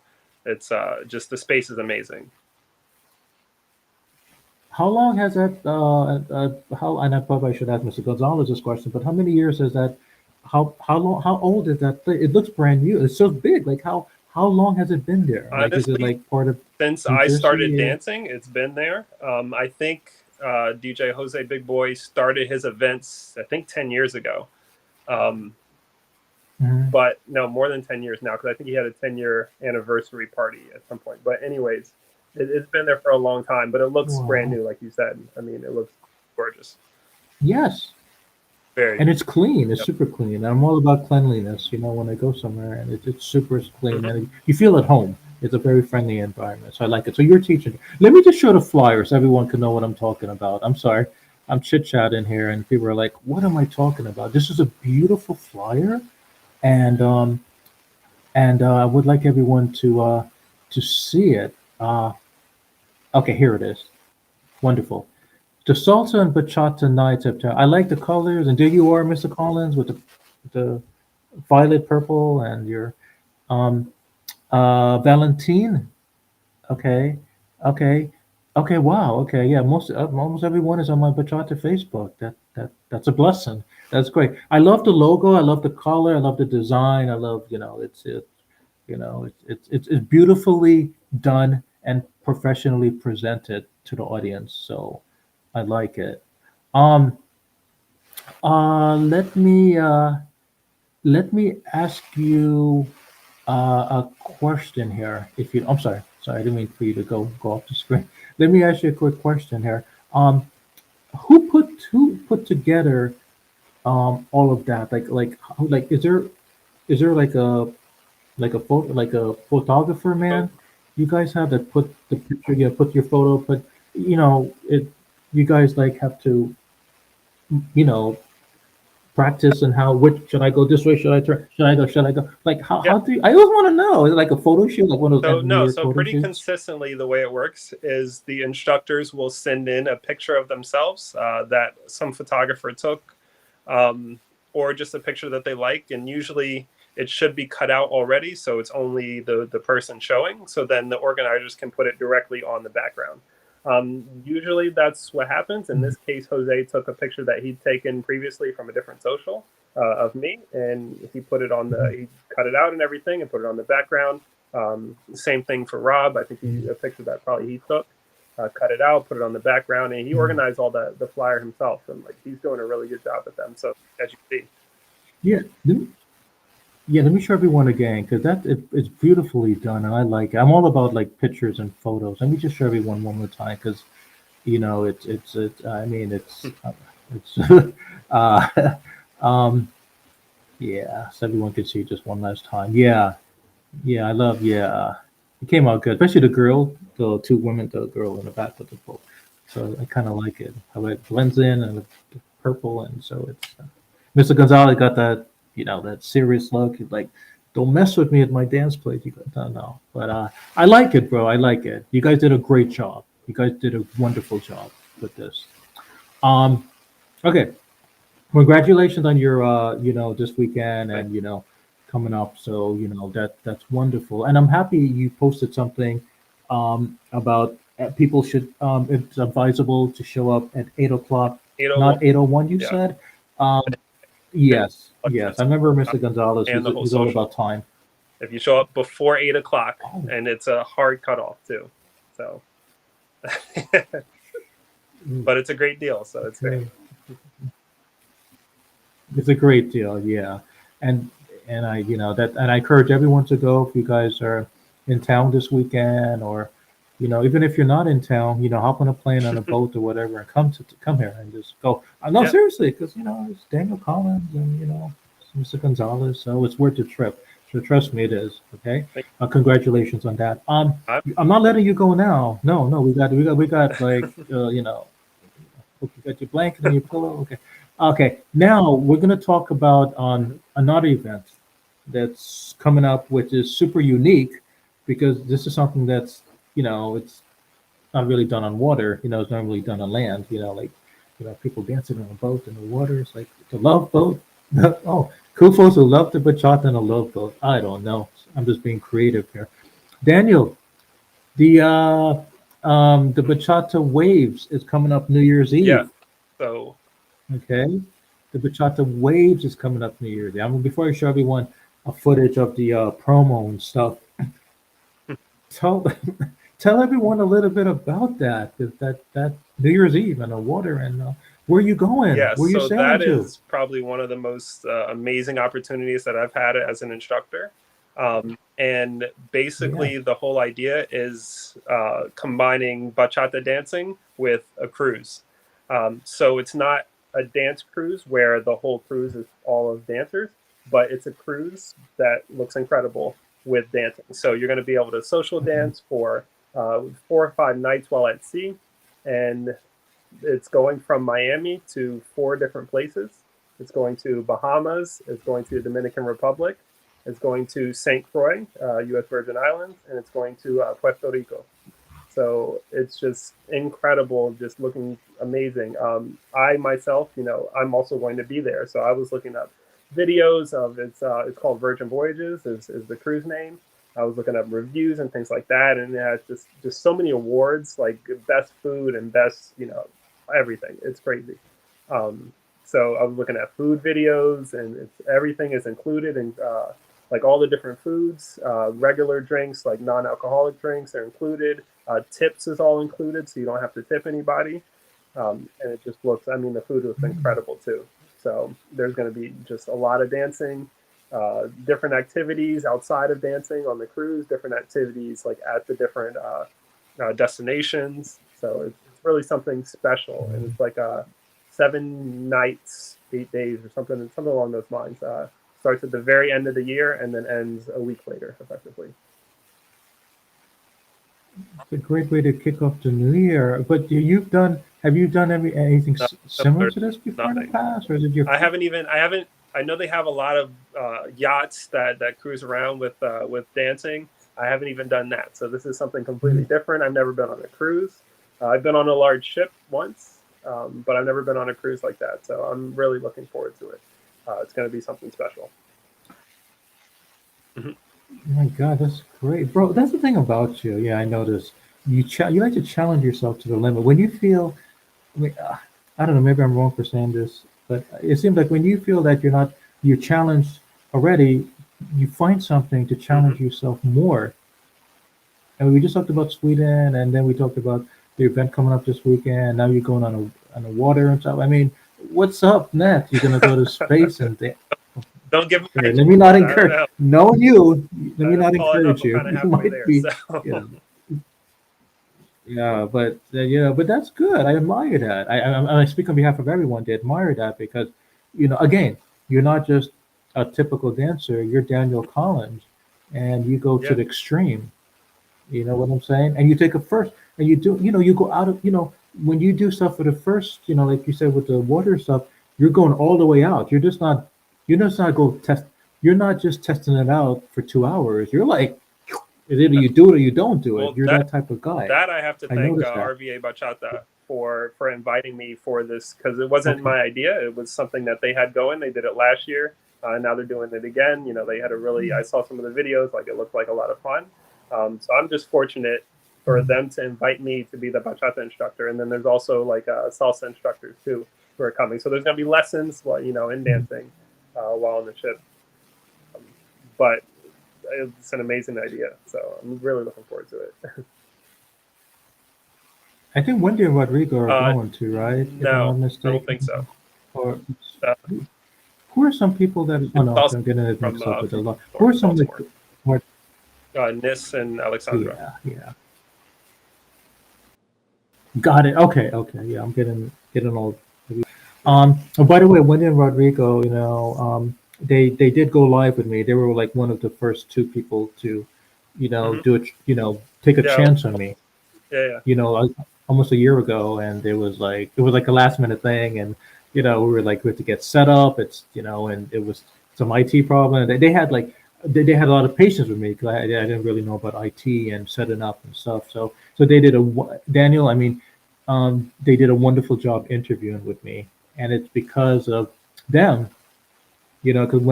It's just the space is amazing. How long has that? How? And I probably should ask Mr. Gonzalez this question. But how many years has that? How long? How old is that thing? It looks brand new. It's so big. Like how long has it been there? Like is it Honestly, like part of since New I started Jersey? dancing, it's been there. I think DJ Jose Big Boy started his events, I think 10 years ago. Um, Mhm. but no, more than 10 years now, because I think he had a 10-year anniversary party at some point. But, anyways, it's been there for a long time, but it looks brand Wow. new, like you said. I mean, it looks gorgeous. Yes. Very. And it's clean. It's Yep. super clean. I'm all about cleanliness. When I go somewhere, and it's super clean, Mhm. and you feel at home. It's a very friendly environment, so I like it. So you're teaching. Let me just show the flyer so everyone can know what I'm talking about. I'm sorry, I'm chit chatting here, and people are like, "What am I talking about?" This is a beautiful flyer, and I would like everyone to see it. Okay, here it is. Wonderful. The salsa and bachata nights up there. I like the colors, and there you are, Mr. Collins, with the violet purple and your um Valentine. Okay, okay, okay. Wow. Okay, yeah. Almost everyone is on my bachata Facebook. That's a blessing. That's great. I love the logo. I love the color. I love the design. I love it's beautifully done and professionally presented to the audience. So I like it. Um, let me ask you a question here. If you, I'm sorry, I didn't mean for you to go off the screen. Let me ask you a quick question here. Who put together all of that? Is there like a photo like a photographer So, man? You guys have that put the picture, put your photo, put it. You guys like have to you know practice and how which should I go this way? Should I go? Like yeah. how do I always want to know? Is it like a photo shoot, like one of those So end of the no, year so photo pretty shoots? consistently the way it works is the instructors will send in a picture of themselves that some photographer took, um, or just a picture that they like, and usually it should be cut out already, so it's only the person showing. So then the organizers can put it directly on the background. Usually that's what happens. In Mhm. this case, Jose took a picture that he'd taken previously from a different social of me, and he put it on Mhm. he cut it out and everything, and put it on the background. Same thing for Rob. I think a picture that probably he took, cut it out, put it on the background, and he Mhm. organized all the flyer himself. And like he's doing a really good job with them. So as you see, Yeah, let me show everyone again because it's beautifully done and I like it. I'm all about like pictures and photos. Let me just show everyone one more time because it's I mean it's uh, um yeah, so everyone can see just one last time. Yeah, yeah, I love yeah. It came out good, especially the two women, the girl in the back of the book. So I kind of like it how it blends in and the purple, and so it's Mr. Gonzalez got that serious look. He's like, "Don't mess with me at my dance place." You go, no. But I like it, bro. I like it. You guys did a great job. You guys did a wonderful job with this. Um, okay, congratulations on your this weekend like, and coming up. So that's wonderful, and I'm happy you posted something about people should it's advisable to show up at 8 o'clock, 801, not 8:01. You yeah, said. and Yes. I remember Mr. Gonzalez. and the whole He's all social. about time. If you show up before 8 o'clock, Oh, and it's a hard cutoff too. So but it's a great deal, so it's fair. Okay. It's a great deal, yeah. And and I, that, and I encourage everyone to go if you guys are in town this weekend, or even if you're not in town, hop on a plane, on a boat, or whatever, and come here and just go. No, Yeah, seriously, because it's Daniel Collins and Mr. Gonzalez, so it's worth the trip. So trust me, it is. Okay, thank congratulations on that. you. I'm not letting you go now. No, no, we got like okay, you got your blanket and your pillow. Okay. Okay. Now we're going to talk about Mhm. another event that's coming up, which is super unique because this is something that's, it's not really done on water. It's normally done on land. Like, people dancing on a boat in the water. It's like the love boat. Oh, cool folks who love the bachata and a love boat. I don't know. I'm just being creative here. Daniel, the bachata waves is coming up New Year's Yeah. Eve. So Okay, the Bachata Waves is coming up New Year's. I mean, before I show everyone a footage of the promo and stuff, tell tell everyone a little bit about that New Year's Eve and the water and where you going? yeah, Where you so sailing that to? is probably one of the most amazing opportunities that I've had as an instructor. And Yeah. basically, the whole idea is combining bachata dancing with a cruise. So it's not a dance cruise where the whole cruise is all of dancers, but it's a cruise that looks incredible with dancing. So you're going to be able to social Mhm. dance for 4 or 5 nights while at sea. And it's going from Miami to 4 different places. It's going to Bahamas. It's going to Dominican Republic. It's going to St. Croix, U.S. Virgin Islands, and it's going to Puerto Rico. So it's just incredible, just looking amazing. I myself, I'm also going to be there. So I was looking up videos of it's called Virgin Voyages is the cruise name. I was looking up reviews and things like that, and it has just so many awards, like best food and best, everything. It's crazy. Um, so I was looking at food videos, and everything is included, and like all the different foods, regular drinks, like non-alcoholic drinks are included. Tips is all included, so you don't have to tip anybody. And it just looks, I mean, the food looks incredible too. So there's going to be just a lot of dancing, different activities outside of dancing on the cruise, different activities like at the different destinations. So it's really something special. And it's like 7 nights, 8 days, or something along those lines. Starts at the very end of the year and then ends a week later, effectively. It's a great way to kick off the new year. But have you done anything No, no, similar there's to this before in the nothing. past, or is it your I haven't even. I haven't. I know they have a lot of yachts that cruise around with dancing. I haven't even done that. So this is something completely different. I've never been on a cruise. I've been on a large ship once, but I've never been on a cruise like that. So I'm really looking forward to it. It's going to be something special. Mhm. Oh my God, that's great, bro. That's the thing about you. Yeah, I noticed you like to challenge yourself to the limit. When you feel, I mean, I don't know, maybe I'm wrong for saying this, but it seems like when you feel that you're challenged already, you find something to Mhm. challenge yourself more. And we just talked about Sweden, and then we talked about the event coming up this weekend. Now you're going on the water and stuff. I mean, what's up next? You're gonna go to space and Don't give me here, let me ideas. not I don't encourage. know. No, you. Let me not All I know is encourage I'm you. kind of You halfway might there. be, So yeah, but but that's good. I admire that. I speak on behalf of everyone to admire that because, again, you're not just a typical dancer. You're Daniel Collins, and you go to yeah, the extreme. You know what I'm saying? And you take a first, and you do. You go out of. When you do stuff for the first. Like you said with the water stuff, you're going all the way out. You're just not. You're just not go test. You're not just testing it out for 2 hours. You're like, it's either you do it or you don't do it. well, You're that type of guy. that I have to I thank noticed that. RVA Bachata for inviting me for this, because it wasn't Okay. my idea. It was something that they had going. They did it last year. Now they're doing it again. They had a really. I saw some of the videos. Like, it looked like a lot of fun. So I'm just fortunate for them to invite me to be the bachata instructor. And then there's also like salsa instructors too who are coming. So there's going to be lessons, in Mhm. dancing while on the ship. Um, but it's an amazing idea. So I'm really looking forward to it. I think Wendy and Rodrigo are Uh, going to, right? If I'm no, not I don't think so. mistaken. Or Uh, who are some people that? Oh it's no, also I'm getting it from mixed up with a lot. Who are North some like Baltimore. more? Nis and Alexandra. Yeah, yeah. Got it. Okay, okay. Yeah, I'm getting all. Oh, by the way, Wendy and Rodrigo, they did go live with me. They were like one of the first two people to, Hmm. do it. Take a Yeah, chance on me. yeah, yeah. Almost a year ago, and it was like a last minute thing, and we had to get set up. And it was some IT problem. They had like they had a lot of patience with me because I didn't really know about IT and setting up and stuff. So they did Daniel. I mean, they did a wonderful job interviewing with me, and it's because of them. Because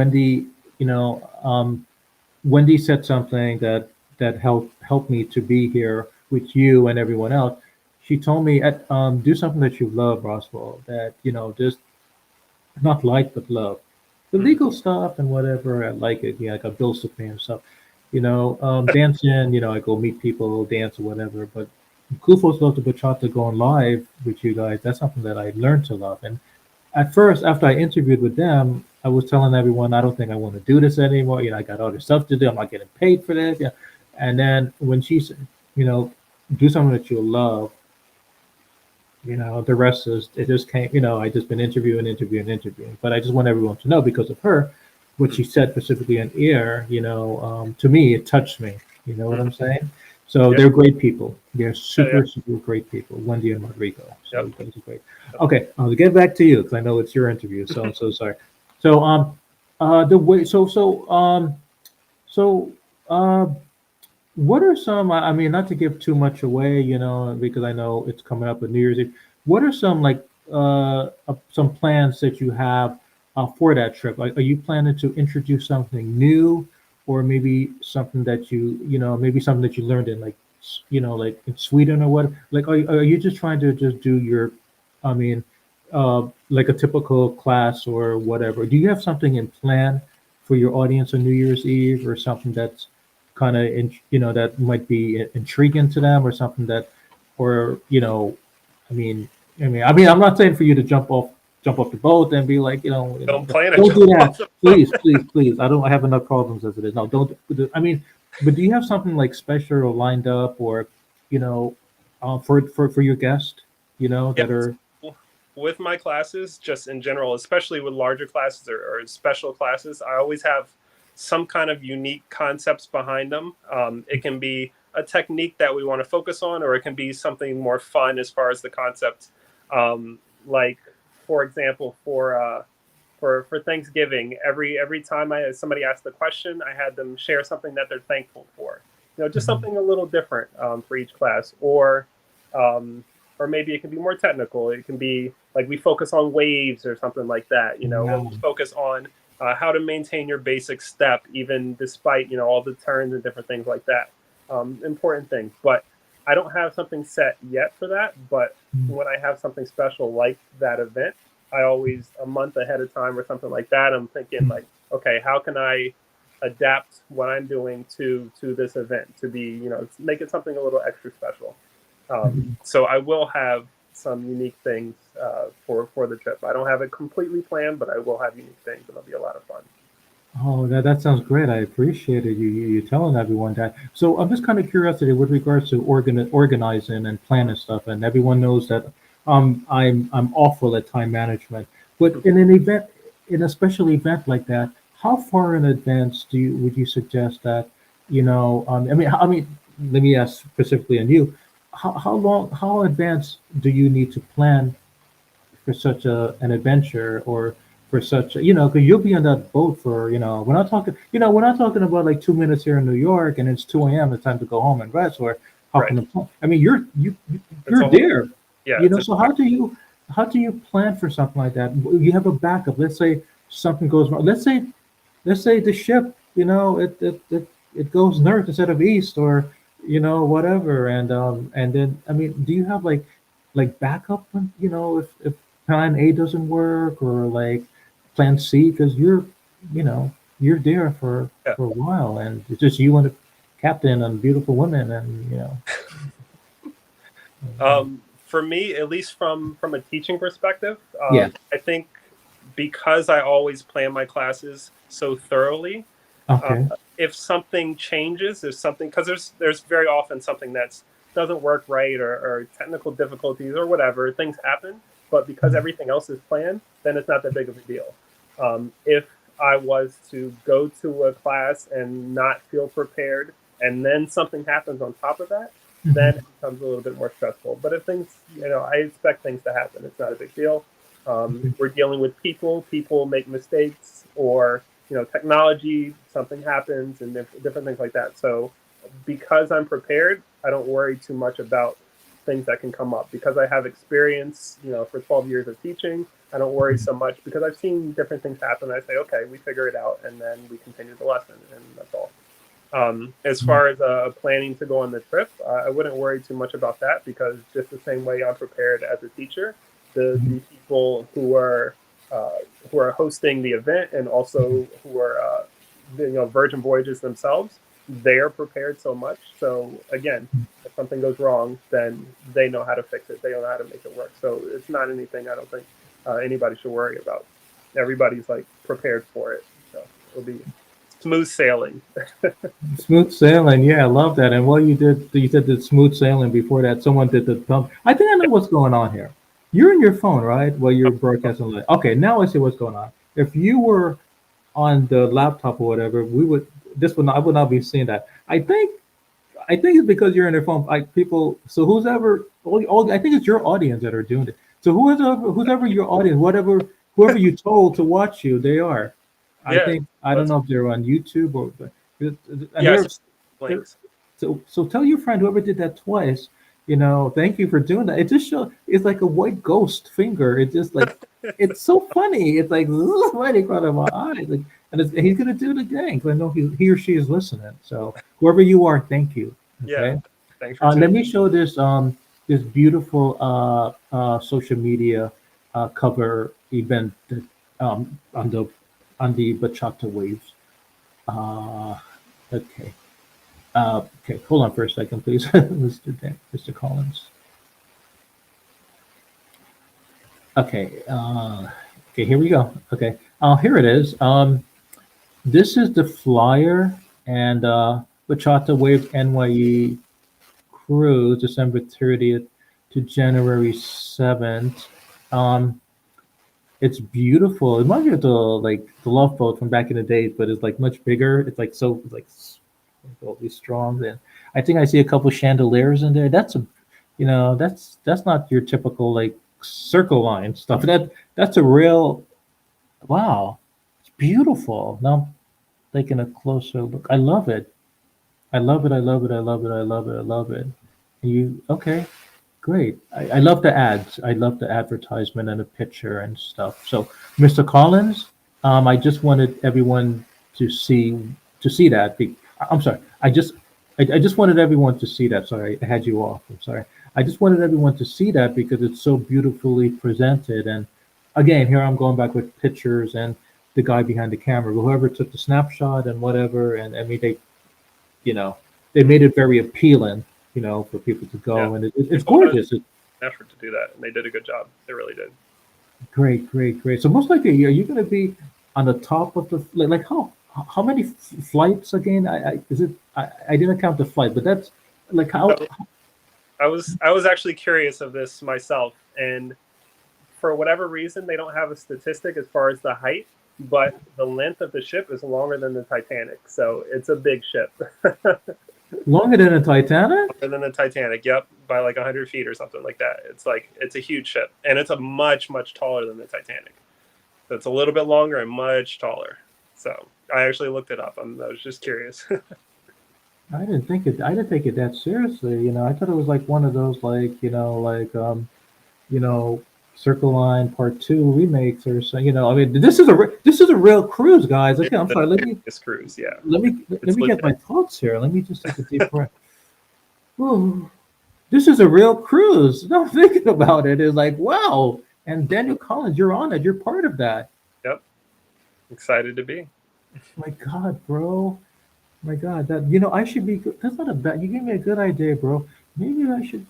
Wendy said something that helped me to be here with you and everyone else. She told me, do something that you love, Roswell. That just not like but love. The Hmm. legal stuff and whatever, I like it. Yeah, I got bills to pay and stuff. Dancing. I go meet people, dance or whatever. But Cool Folks Love to Bachata going live with you guys. That's something that I learned to love. And at first, after I interviewed with them, I was telling everyone, I don't think I want to do this anymore. I got other stuff to do. I'm not getting paid for this. Yeah. And then when she said, you know, do something that you love, the rest is, it just came, I just been interviewing. But I just want everyone to know because of her, what she said specifically on air, to me, it touched me. You know what Hmm. I'm saying? So Yeah, they're great people. They're yeah, yeah. super, super great people, Wendy and Rodrigo. So Yep. you guys are great. Okay, I'll get back to you because I know it's your interview. So I'm so sorry. So the way so uh what are some? I mean, not to give too much away, because I know it's coming up with New Year's Eve. What are some like some plans that you have for that trip? Like, are you planning to introduce something new, or maybe something that maybe something that you learned in like like in Sweden or what? Like, are you just trying to just do your, I mean, like a typical class or whatever? Do you have something in plan for your audience on New Year's Eve, or something that's kind of that might be intriguing to them, or something that, or I mean, I'm not saying for you to jump off the boat and be like, Don't plan a don't jump do off that, the boat. please, please, please. I have enough problems as it is. No, don't. I mean, but do you have something like special or lined up, or you know, for your guest, that Yes. are. With my classes, just in general, especially with larger classes or special classes, I always have some kind of unique concepts behind them. It can be a technique that we want to focus on, or it can be something more fun as far as the concept. Like, for example, for Thanksgiving, every time somebody asked the question, I had them share something that they're thankful for. Just Mhm. something a little different for each class, um, or maybe it can be more technical. It can be like we focus on waves or something like that. Or Wow. we focus on how to maintain your basic step, even despite all the turns and different things like that. Important things, but I don't have something set yet for that. But Mm. when I have something special like that event, I always a month ahead of time or something like that. I'm thinking Mm. like, okay, how can I adapt what I'm doing to this event to be make it something a little extra special. Mhm. So I will have some unique things for the trip. I don't have it completely planned, but I will have unique things, and it'll be a lot of fun. Oh, that sounds great. I appreciate it. You telling everyone that. So I'm just kind of curiosity with regards to organizing and planning stuff, and everyone knows that I'm awful at time management. But in a special event like that, how far in advance would you suggest that? I mean, let me ask specifically on you. How advanced do you need to plan for such an adventure, or for such because you'll be on that boat for we're not talking about like 2 minutes here in New York and it's 2 a.m. It's time to go home and rest, or hop on Right. the plane. I mean, It's you're a whole there. yeah. It's a So how do you plan for something like that? You have a backup. Let's say something goes wrong. Let's say the ship, it goes north instead of east, or whatever. And then, I mean, do you have like backup when if plan A doesn't work, or like plan C, because you know you're there for yeah. for a while, and it's just you and the captain and beautiful women, and. for me, at least from a teaching perspective, Yeah. I think because I always plan my classes so thoroughly, uh, Okay. if something changes, there's something because there's very often something that's doesn't work right, or technical difficulties or whatever things happen. But because Mhm. everything else is planned, then it's not that big of a deal. If I was to go to a class and not feel prepared, and then something happens on top of that, then Mhm. it becomes a little bit more stressful. But if things, I expect things to happen. It's not a big deal. Okay. We're dealing with people. People make mistakes, or technology. Something happens, and different things like that. So, because I'm prepared, I don't worry too much about things that can come up. Because I have experience, for 12 years of teaching, I don't worry Mhm. so much because I've seen different things happen. I say, okay, we figure it out, and then we continue the lesson, and that's all. As Mhm. far as planning to go on the trip, I wouldn't worry too much about that because just the same way I'm prepared as a teacher, Mhm. the people uh, who are hosting the event and Mhm. also who are Virgin Voyages themselves, they are prepared so much. So again, if something goes wrong, then they know how to fix it. They know how to make it work. So it's not anything I don't think anybody should worry about. Everybody's like prepared for it, so it'll be smooth sailing. Smooth sailing, yeah, I love that. And what you did the smooth sailing before that. Someone did the thumb. I think I know what's going on here. You're in your phone, right? Well, you're broadcasting live. Okay, now I see what's going on. If you were on the laptop or whatever, we would. This would not. I would not be seeing that. I think it's because you're in your phone. Like people. So who's ever. I think it's your audience that are doing it. So who's ever your audience, whoever you told to watch you, they are. I Yeah, think I don't that's know if they're on YouTube or, and yeah. I saw they're links. so tell your friend whoever did that twice, thank you for doing that. It just show it's like a white ghost finger. It's just like it's so funny. It's like right in front of my eyes. Like, and he's gonna do it again because I know he or she is listening. So whoever you are, thank you. Yeah, Okay. thanks for tuning. Let me show this beautiful social media cover event that, on the bachata waves. Uh, okay. Okay, hold on for a second, please, Mr. Collins. Okay, okay, here we go. Okay, here it is. This is the flyer and Bachata Wave NYE cruise, December 30th to January 7th. Um, it's beautiful. It reminds me of the Love Boat from back in the days, but it's like much bigger. It's like so it's like all these strong. And I think I see a couple chandeliers in there. That's not your typical like circle line stuff. That's a real wow. It's beautiful. Now I'm taking a closer look. I love it. I love it. I love it. I love it. I love it. I love it. You okay? Great. I love the ads. I love the advertisement and the picture and stuff. So, Mr. Collins, I just wanted everyone to see that. I'm sorry. I just wanted everyone to see that. Sorry, I had you off. I'm sorry. I just wanted everyone to see that because it's so beautifully presented. And again, here I'm going back with pictures and the guy behind the camera, whoever took the snapshot and whatever. And I mean, you know, they Mhm. made it very appealing, for people to Yeah, go, and it's people really gorgeous. It's made an effort to do that, and they did a good job. They really did. great, great, great. So most likely, are you going to be on the top of the like how many flights again? I didn't count the flight, but that's like how So I was actually curious of this myself, and for whatever reason, they don't have a statistic as far as the height, but the length of the ship is longer than the Titanic, so it's a big ship. longer than a Titanic. Longer than the Titanic, yep, by like 100 feet or something like that. It's a huge ship, and it's a much taller than the Titanic. So it's a little bit longer and much taller. So I actually looked it up. I was just curious. I didn't take it that seriously. I thought it was like one of those like you know, Circle Line Part Two remakes or so. I mean, this is a real cruise, guys. Okay, It's I'm a sorry. serious cruise, yeah. Let It's me get legit. my thoughts here. Let me just take a deep breath. Whew. This is a real cruise. No, I'm thinking about it. It's like, wow. And Daniel Collins, you're on it. You're part of that. Yep, excited to be. My God, bro. My God, I should be. That's not a bad. You gave me a good idea, bro. Maybe I should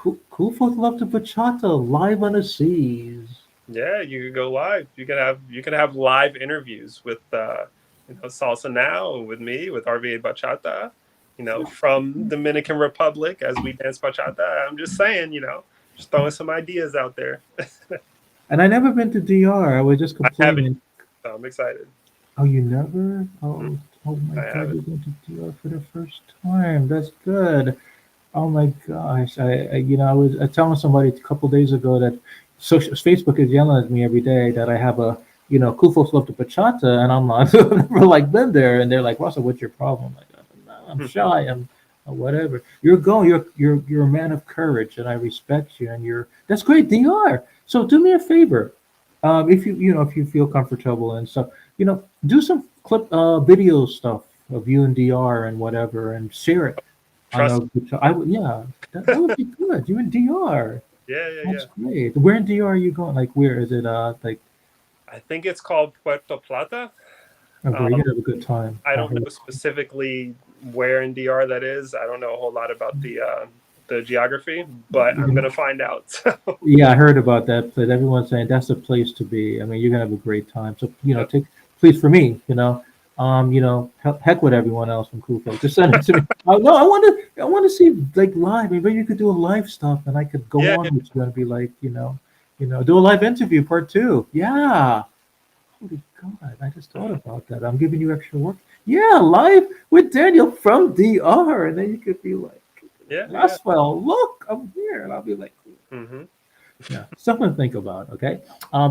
Cool folks love to bachata live on the seas. Yeah, you could go live. You could have live interviews with Salsa Now, with me, with RVA Bachata, from Dominican Republic as we dance bachata. I'm just saying, just throwing some ideas out there. And I never been to DR. I was just I haven't, complaining. so I'm excited. Oh, you never? Mm, Oh my I God, haven't. you're going to DR for the first time. That's good. Oh my gosh. I was telling somebody a couple days ago that Facebook is yelling at me every day that I have cool folks love to bachata, and I'm like, I've never like been there, and they're like, Russell, what's your problem? Like, no, I'm shy. I'm whatever. You're going. You're a man of courage, and I respect you. And that's great. DR. So do me a favor, if if you feel comfortable and stuff, do some video stuff of you and DR and whatever, and share it on Trust a I would, yeah, that would be good. You in DR. me. Yeah, yeah, That's yeah. great. Where in DR are you going? Like, where is it? Like, I think it's called Puerto Plata. where Um, you have a good time. I I don't heard. know specifically where in DR that is. I don't know a whole lot about the geography, but I'm gonna find out. So, Yeah, I heard about that place. Everyone's saying that's the place to be. I mean, you're gonna have a great time. So, yep. take please for me, heck with everyone else from Cool Folk. Just send it to me. No, I want to see like live. Maybe you could do a live stuff, and I could go Yeah, on with you and be like, do a live interview part 2. Yeah. Holy God, I just thought about that. I'm giving you extra work. Yeah, live with Daniel from DR. And then you could be like, yeah, yeah. Roswell, look, I'm here. And I'll be like, Hmm. yeah, something to think about. Okay.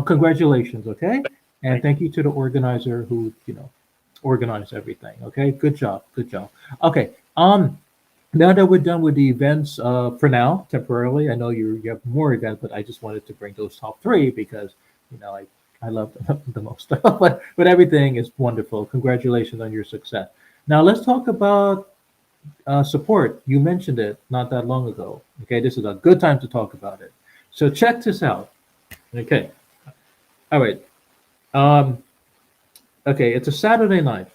Congratulations. Okay. And Thank you. thank you to the organizer who, organized everything. Okay. Good job. Good job. Okay. Now that we're done with the events, for now, temporarily, I know you have more events, but I just wanted to bring those top 3 because I love them the most. But everything is wonderful. Congratulations on your success. Now let's talk about support. You mentioned it not that long ago. Okay, this is a good time to talk about it. So check this out. Okay, all right. Um, okay, it's a Saturday night.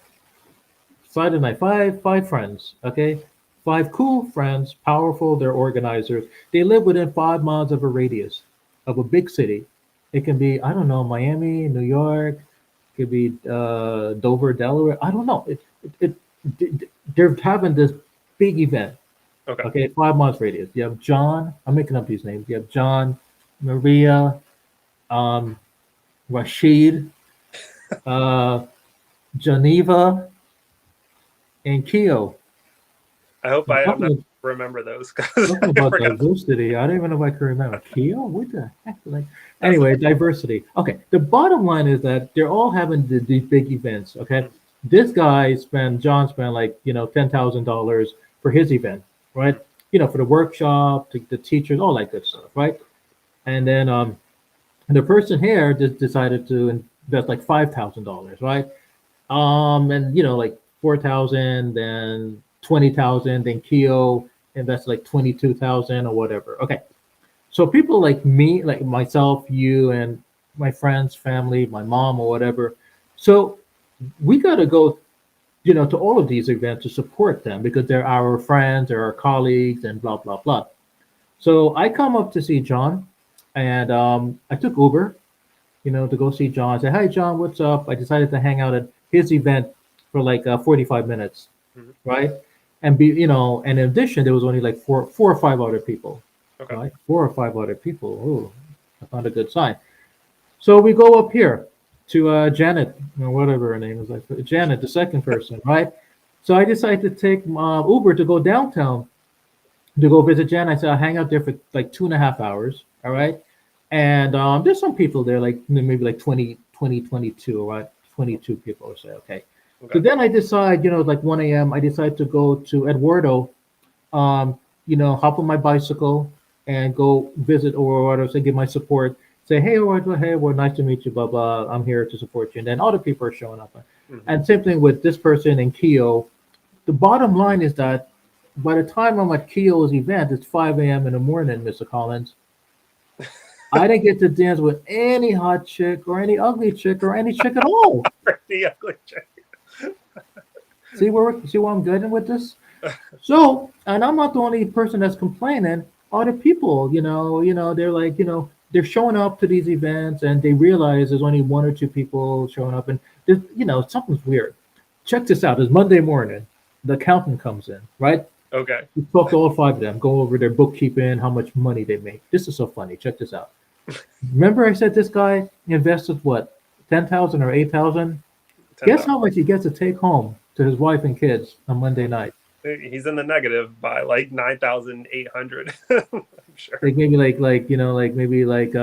Saturday night, five friends. Okay, 5 cool friends, powerful. They're organizers. They live within 5 miles of a radius of a big city. It can be, I don't know, Miami, New York. It could be Dover, Delaware. I don't know. They're having this big event. Okay. Okay, 5 miles radius. You have John. I'm making up these names. You have John, Maria, um, Rashid, uh, Geneva, and Keo. I hope Now, I'm not remember those because talking I about forgot. diversity, I don't even know if I can remember. Keo? What the heck? Like, anyway, diversity. Okay, the bottom line is that they're all having these big events. Okay, this John spent like $10,000 for his event, right? For the workshop, the teachers, all that good stuff, right? And then the person here just decided to invest like $5,000, right? And like 4,000, then 20,000, then Keo invested like 22,000 or whatever. Okay, so people like me, like myself, you, and my friends, family, my mom, or whatever. So we got to go, to all of these events to support them because they're our friends, they're our colleagues, and blah blah blah. So I come up to see John, and I took Uber, to go see John. I said, "Hi, John, what's up?" I decided to hang out at his event for like 45 minutes, Mhm. right? And in addition, there was only like four or five other people, Okay. right? 4 or 5 other people. Ooh, that's not a good sign. So we go up here to Janet, or whatever her name is, like Janet, the second person, right? So I decided to take Uber to go downtown to go visit Jen. I said I'll hang out there for like 2.5 hours. All right. And there's some people there, like maybe like 22, right? 22 people or so. Okay. So Okay. then I decide, like 1 a.m., I decide to go to Eduardo, hop on my bicycle and go visit Eduardo, say, give my support, say, hey, Eduardo, hey, well, nice to meet you, blah, blah. I'm here to support you. And then other people are showing up. Hmm. And same thing with this person and Keo. The bottom line is that by the time I'm at Keo's event, it's 5 a.m. in the morning, Mr. Collins. I didn't get to dance with any hot chick or any ugly chick or any chick at all. Pretty ugly chick. See where I'm getting with this? So, and I'm not the only person that's complaining. other people, they're like, they're showing up to these events and they realize there's only one or two people showing up and something's weird. Check this out. It's Monday morning. The accountant comes in, right? Okay. We talk to all five of them, go over their bookkeeping, how much money they make. This is so funny. Check this out. Remember I said this guy invested what, 10,000 or 8,000? Guess 10,000. how much he gets to take home to his wife and kids on Monday night? He's in the negative by like 9,800. I'm sure. Like maybe like maybe like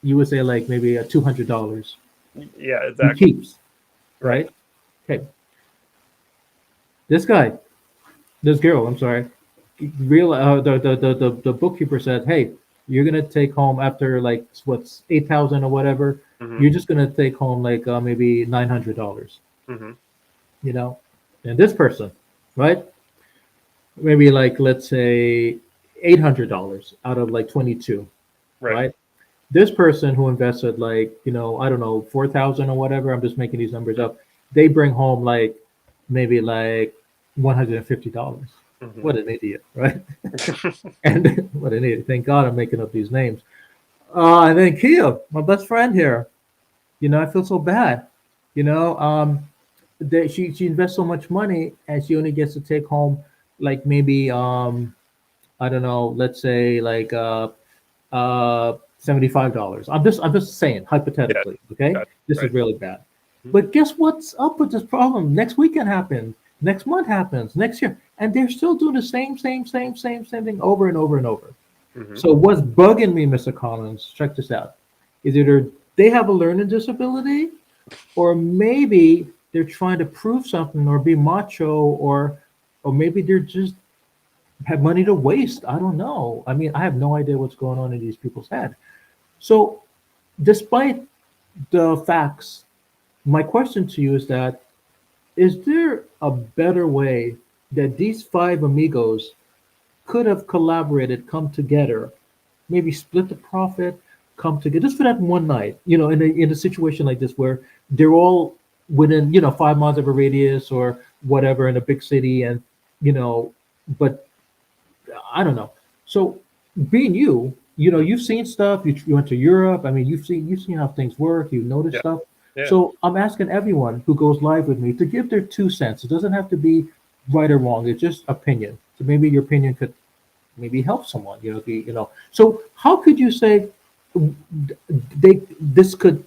you would say like maybe $200 Yeah, he exactly. keeps, Right. right? Okay. This guy, this girl, I'm sorry, real the bookkeeper said, hey, you're gonna take home after like what's 8,000 or whatever. Hmm. You're just gonna take home like maybe $900, Hmm. you know. And this person, right? Maybe like let's say $800 out of like 22, Right. right? This person who invested like I don't know 4,000 or whatever. I'm just making these numbers up. They bring home like maybe like $150. Hmm. What an idiot, right? And what an idiot. Thank God I'm making up these names. And then Kia, my best friend here. I feel so bad. You know, that she invests so much money and she only gets to take home like maybe I don't know, let's say like $75. I'm just saying Yeah. hypothetically, okay? Got it. This is Right. really bad. Mhm. But guess what's up with this problem? Next weekend happens, next month happens, next year, and they're still doing the same thing over and over and over. Mhm. So what's bugging me, Mr. Collins? Check this out. Is either they have a learning disability, or maybe they're trying to prove something, or be macho, or maybe they're just have money to waste. I don't know. I mean, I have no idea what's going on in these people's head. So, despite the facts, my question to you is that is there a better way that these five amigos could have collaborated, come together, maybe split the profit, come together just for that one night? In a situation like this where they're all within 5 miles of a radius or whatever in a big city, and you know, but I don't know. So being Mhm. you've seen stuff. You went to Europe. I mean, you've seen how things work. You notice Yeah. stuff. Yeah. So I'm asking everyone who goes live with me to give their 2 cents. It doesn't have to be right or wrong. It's just opinion. So maybe your opinion could maybe help someone. So how could you say they this could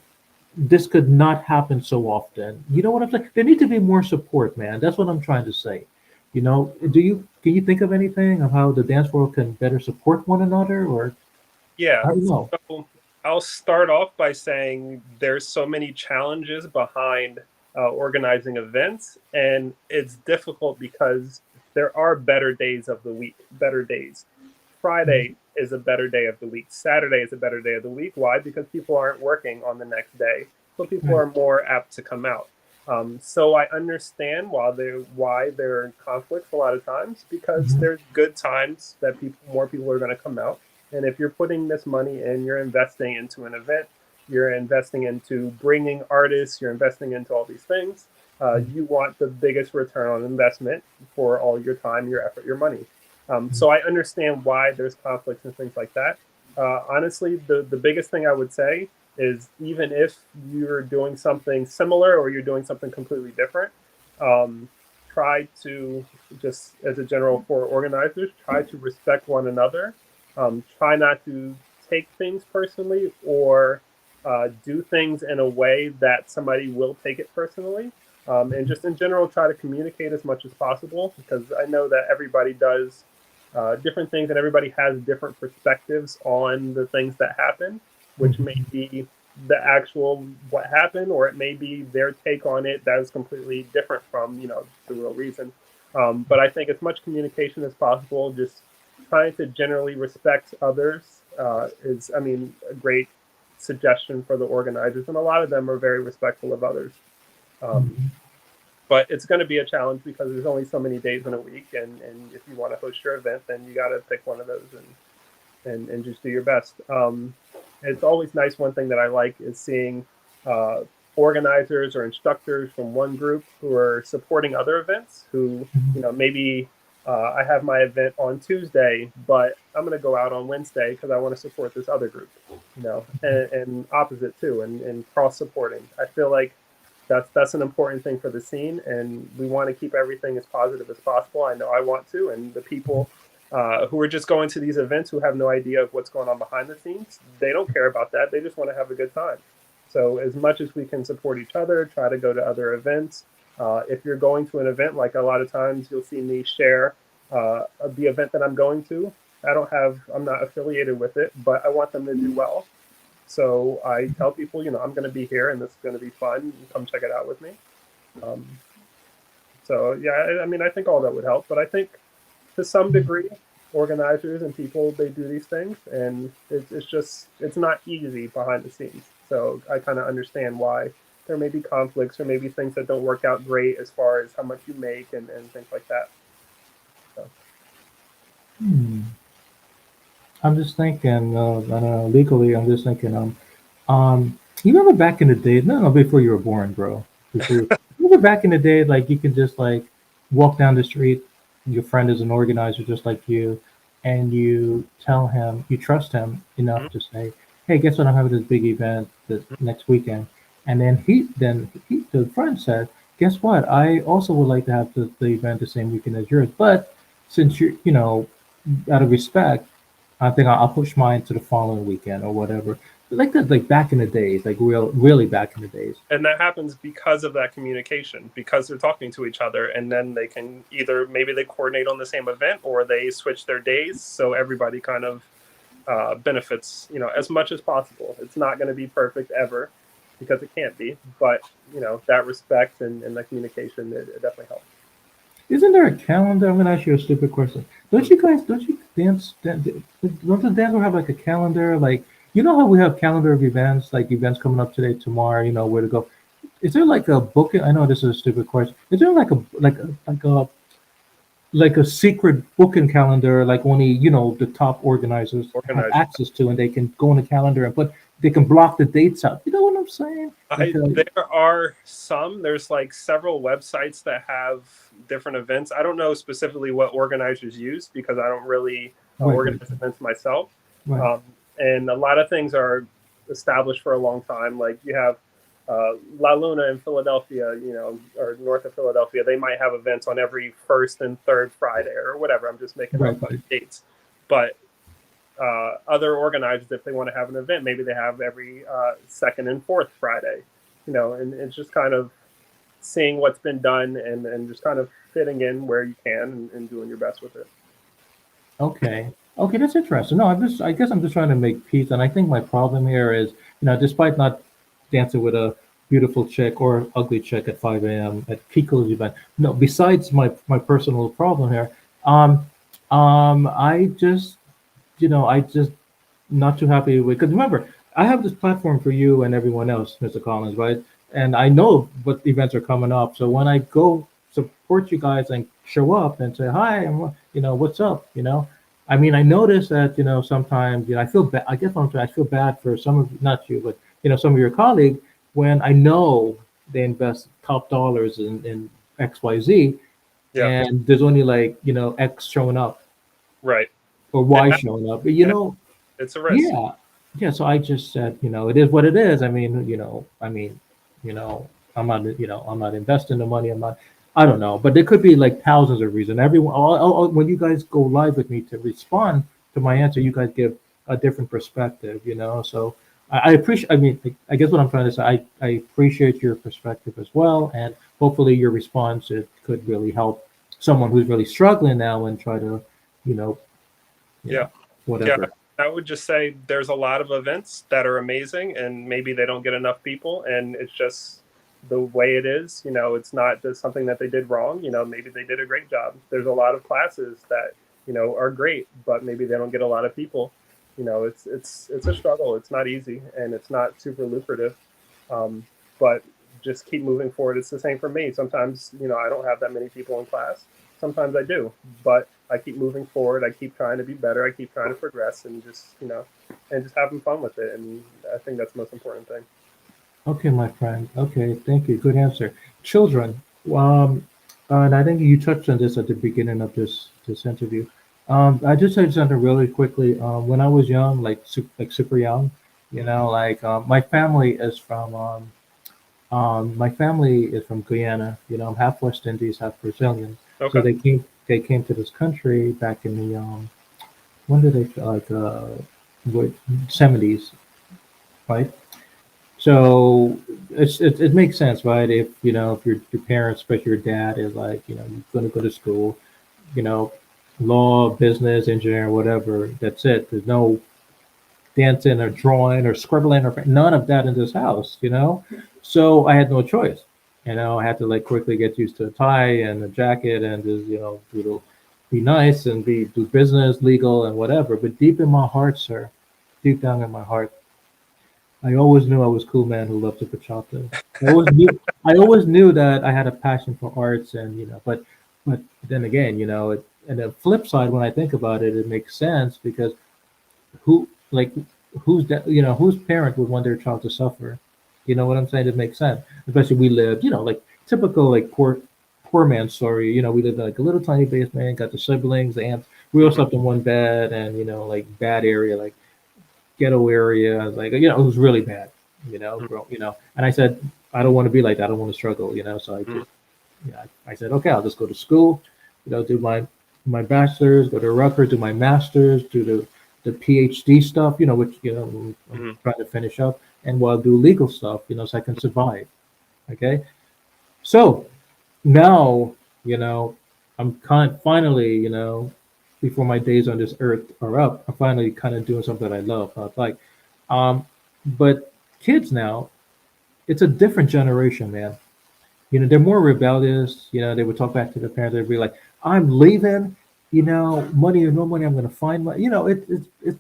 not happen so often? You know what I'm saying? There need to be more support, man. That's what I'm trying to say. Can you think of anything of how the dance world can better support one another, or Yeah. I don't know. So I'll start off by saying there's so many challenges behind organizing events, and it's difficult because there are better days of the week, better days. Friday is a better day of the week. Saturday is a better day of the week. Why? Because people aren't working on the next day, so people Right. are more apt to come out. So I understand why there are conflicts a lot of times, because Mhm. there's good times that more people are going to come out, and if you're putting this money in, you're investing into an event, you're investing into bringing artists, you're investing into all these things. You want the biggest return on investment for all your time, your effort, your money. So I understand why there's conflicts and things like that. Honestly, the biggest thing I would say is, even if you're doing something similar or you're doing something completely different, um, try to, just as a general for organizers, try to respect one another. Try not to take things personally, or do things in a way that somebody will take it personally. And just in general, try to communicate as much as possible, because I know that everybody does different things, and everybody has different perspectives on the things that happen, which may Mhm. be the actual what happened, or it may be their take on it that is completely different from the real reason. But I think as much communication as possible, just trying to generally respect others is, I mean, a great suggestion for the organizers, and a lot of them are very respectful of others. Um, Mhm. but it's going to be a challenge because there's only so many days in a week, and if you want to host your event, then you got to pick one of those and just do your best. It's always nice. One thing that I like is seeing uh, organizers or instructors from one group who are supporting other events, who maybe I have my event on Tuesday, but I'm going to go out on Wednesday because I want to support this other group, and opposite too, and cross supporting. I feel like that's an important thing for the scene, and we want to keep everything as positive as possible. I know I want to, and the people who are just going to these events who have no idea of what's going on behind the scenes, they don't care about that. They just want to have a good time. So as much as we can support each other, try to go to other events. If you're going to an event, like a lot of times you'll see me share the event that I'm going to. I'm not affiliated with it, but I want them to do well. So I tell people, I'm going to be here and this is going to be fun. Come check it out with me. Um, so yeah, I mean, I think all that would help, but I think to some degree, organizers and people, they do these things, and it's not easy behind the scenes. So I kind of understand why there may be conflicts or maybe things that don't work out great as far as how much you make and things like that. So. Hmm. I'm just thinking, I don't know, legally, I'm just thinking, you remember back in the day, no, before you were born, bro. You remember back in the day, like you could just like walk down the street, your friend is an organizer just like you, and you tell him, you trust him enough to say, hey, guess what? I'm having this big event this next weekend. And the friend said, guess what? I also would like to have the event the same weekend as yours. But since out of respect, I think I'll push mine to the following weekend or whatever. Like that, like back in the days, like really back in the days. And that happens because of that communication, because they're talking to each other, and then they can either maybe they coordinate on the same event or they switch their days, so everybody kind of benefits, as much as possible. It's not going to be perfect ever because it can't be, but that respect and that communication, it definitely helps. Isn't there a calendar? I'm gonna ask you a stupid question. Don't you don't the dance have like a calendar? Like how we have calendar of events, like events coming up today, tomorrow. Where to go. Is there like a book? I know this is a stupid question. Is there like a secret booking calendar, like only the top organizers have Organizers. access to, and they can go on the calendar and they can block the dates out. You know what I'm saying? There are some. There's like several websites that have different events. I don't know specifically what organizers use because I don't really Right, organize events myself. right, Um, and a lot of things are established for a long time. Like you have La Luna in Philadelphia, or north of Philadelphia. They might have events on every first and third Friday or whatever. I'm just making up right. dates. But other organizers, if they want to have an event, maybe they have every second and fourth Friday, and it's just kind of seeing what's been done and just kind of fitting in where you can and doing your best with it. Okay. Okay, that's interesting. No, I guess I'm just trying to make peace. And I think my problem here is, despite not dancing with a beautiful chick or ugly chick at 5 a.m. at Kiko's event, no, besides my personal problem here, I just, I just not too happy with, because remember, I have this platform for you and everyone else, Mr. Collins, right? And I know what events are coming up. So when I go support you guys and show up and say hi and what's up, I mean, I notice that sometimes I feel bad. I guess I feel bad for some of, not you, but some of your colleagues, when I know they invest top dollars in XYZ, Yeah, and there's only like X showing up right. or And Y showing up. But and it's a risk. yeah, yeah. So I just said, it is what it is. I mean, I'm not investing the money. I don't know, but there could be like thousands of reasons. Everyone, when you guys go live with me to respond to my answer, you guys give a different perspective, So I appreciate. I mean, I guess what I'm trying to say, I appreciate your perspective as well, and hopefully your response could really help someone who's really struggling now and try to, you know, Yeah. Yeah, whatever. I would just say there's a lot of events that are amazing, and maybe they don't get enough people, and it's just the way it is. It's not just something that they did wrong. Maybe they did a great job. There's a lot of classes that are great, but maybe they don't get a lot of people. It's a struggle. It's not easy, and it's not super lucrative. But just keep moving forward. It's the same for me. Sometimes I don't have that many people in class. Sometimes I do, but I keep moving forward. I keep trying to be better. I keep trying to progress, and just having fun with it. And I think that's the most important thing. Okay, my friend. Okay, thank you. Good answer. Children. And I think you touched on this at the beginning of this this interview. I just said something really quickly. When I was young, like super young, like my family is from Guyana. I'm half West Indies, half Brazilian. So Okay. they came to this country back in the when did they like what 70s, right? So it makes sense, right? If your parents, especially your dad, is like you're going to go to school, you know, law, business, engineering, whatever. That's it. There's no dancing or drawing or scribbling or none of that in this house. So I had no choice. I had to like quickly get used to a tie and a jacket and just be nice and do business, legal, and whatever. But deep in my heart, sir, deep down in my heart, I always knew I was a cool man who loved to bachata. I always knew that I had a passion for arts, and but then again, and the flip side, when I think about it, it makes sense because who like who's that? Whose parent would want their child to suffer? You know what I'm saying? It makes sense, especially we lived, like typical like poor man story. We lived in like a little tiny basement, got the siblings, the aunts. We all Hmm. slept in one bed, and like bad area, like ghetto area. Like it was really bad. And I said, I don't want to be like that. I don't want to struggle. So I Hmm. just, I said, okay, I'll just go to school. Do my bachelor's, go to Rutgers, do my master's, do the PhD stuff. Which I'm Hmm. trying to finish up, and while do legal stuff. So I can survive. Okay, so now, you know, I'm finally, before my days on this earth are up, I'm finally kind of doing something that I love. I like, um, but kids now, it's a different generation, man. They're more rebellious. They would talk back to their parents. They'd be like, "I'm leaving. Money or no money, I'm going to find money."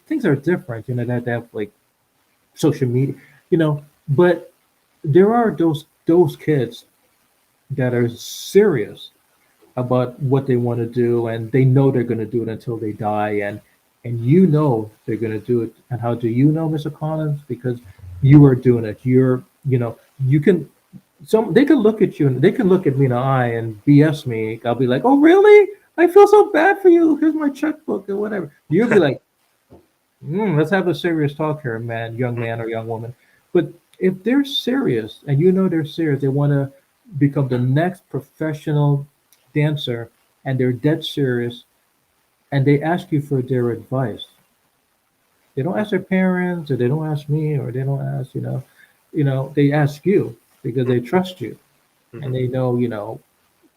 Things are different. That they have like social media. But there are those kids that are serious about what they want to do, and they know they're going to do it until they die, and they're going to do it. And how do you know, Mr. Collins? Because you are doing it. You can, they can look at you and they can look at me in the eye and BS me. I'll be like, oh really? I feel so bad for you. Here's my checkbook or whatever. You'll be like, let's have a serious talk here, young man or young woman. But if they're serious, and they're serious, they want to become the next professional dancer, and they're dead serious, and they ask you for their advice. They don't ask their parents, or they don't ask me, or they don't ask, they ask you because they trust you, and Hmm. they know,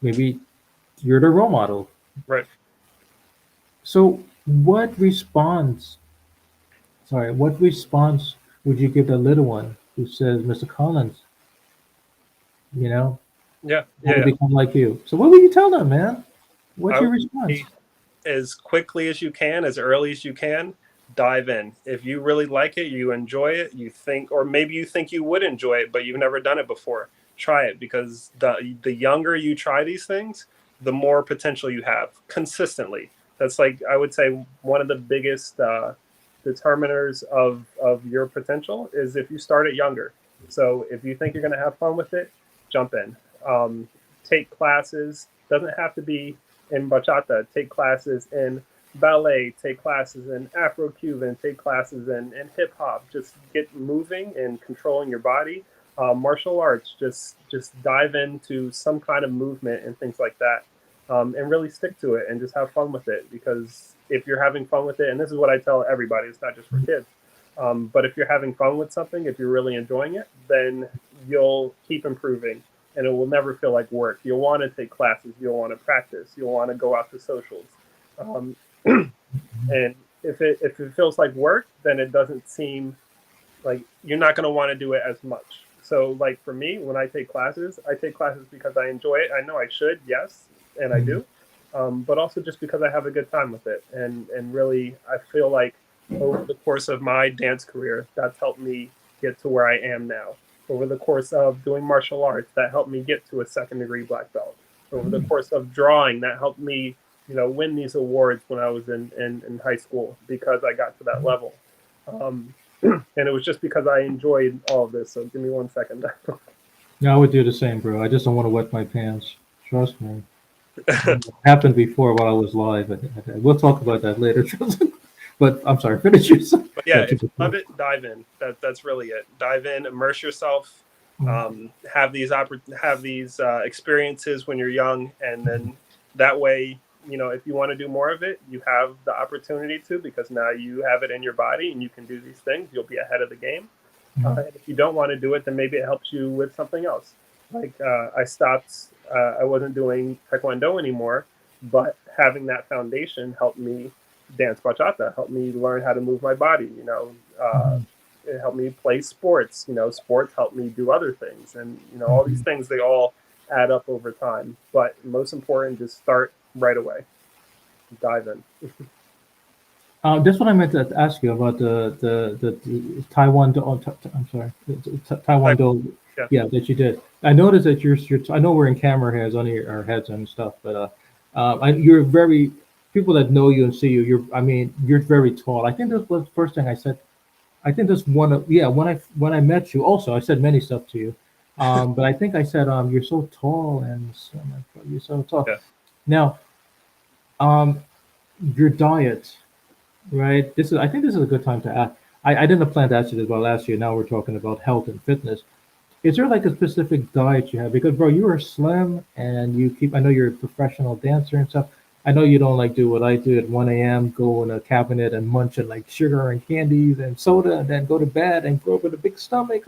maybe you're the role model. Right. So, what response would you give the little one who says, Mr. Collins, you know, Yeah. I want Yeah. to become like you? So what would you tell them, man? What's I your would response? say as quickly as you can, as early as you can, dive in. If you really like it, you enjoy it, you think, or maybe you think you would enjoy it, but you've never done it before, try it because the younger you try these things, the more potential you have consistently. That's like I would say one of the biggest determiners of your potential is if you start it younger. So if you think you're going to have fun with it, jump in. Take classes. Doesn't have to be in bachata. Take classes in ballet. Take classes in Afro-Cuban. Take classes in hip hop. Just get moving and controlling your body. Martial arts. Just dive into some kind of movement and things like that, and really stick to it and just have fun with it. Because if you're having fun with it, and this is what I tell everybody, it's not just for kids. But if you're having fun with something, if you're really enjoying it, then you'll keep improving and it will never feel like work. You'll want to take classes, you'll want to practice, you'll want to go out to socials. Um, and if it feels like work, then it doesn't seem like you're not going to want to do it as much. So like for me, when I take classes because I enjoy it. I know I should, yes, and I Mhm. do, but also just because I have a good time with it, and really I feel like over the course of my dance career, that's helped me get to where I am now. Over the course of doing martial arts, that helped me get to a second-degree black belt. Over the course of drawing, that helped me, win these awards when I was in high school because I got to that level. Um, and it was just because I enjoyed all of this. So give me 1 second. Yeah, I would do the same, bro. I just don't want to wet my pants. Trust me. Happened before while I was live. We'll talk about that later. But I'm sorry, finish yourself. But yeah, Yeah, to if you the love point. it, dive in. That's really it. Dive in, immerse yourself, Mm, have these experiences when you're young, and then that way, if you want to do more of it, you have the opportunity to, because now you have it in your body and you can do these things. You'll be ahead of the game. mm, And if you don't want to do it, then maybe it helps you with something else. Like I stopped, I wasn't doing Taekwondo anymore, but having that foundation helped me dance bachata, helped me learn how to move my body. mm, It helped me play sports. Sports helped me do other things, and all these mm. things, they all add up over time. But most important, just start right away, dive in. That's what I meant to ask you about the Taiwan. I'm sorry, Taiwan Like, Do. yeah, Yeah, that you did. I noticed that you're. I know we're in camera heads on our heads and stuff, but you're very. People that know you and see you, I mean, you're very tall. I think this was the first thing I said. I think that's one of, yeah, when I met you. Also, I said many stuff to you, but I think I said you're so tall and so you're so tall. yeah. Now, um, your diet. Right. I think this is a good time to ask. I didn't plan to ask you this about last year. Now we're talking about health and fitness. Is there like a specific diet you have? Because bro, you are slim and I know you're a professional dancer and stuff. I know you don't like do what I do at 1 a.m., go in a cabinet and munch on like sugar and candies and soda and then go to bed and grow up with a big stomach.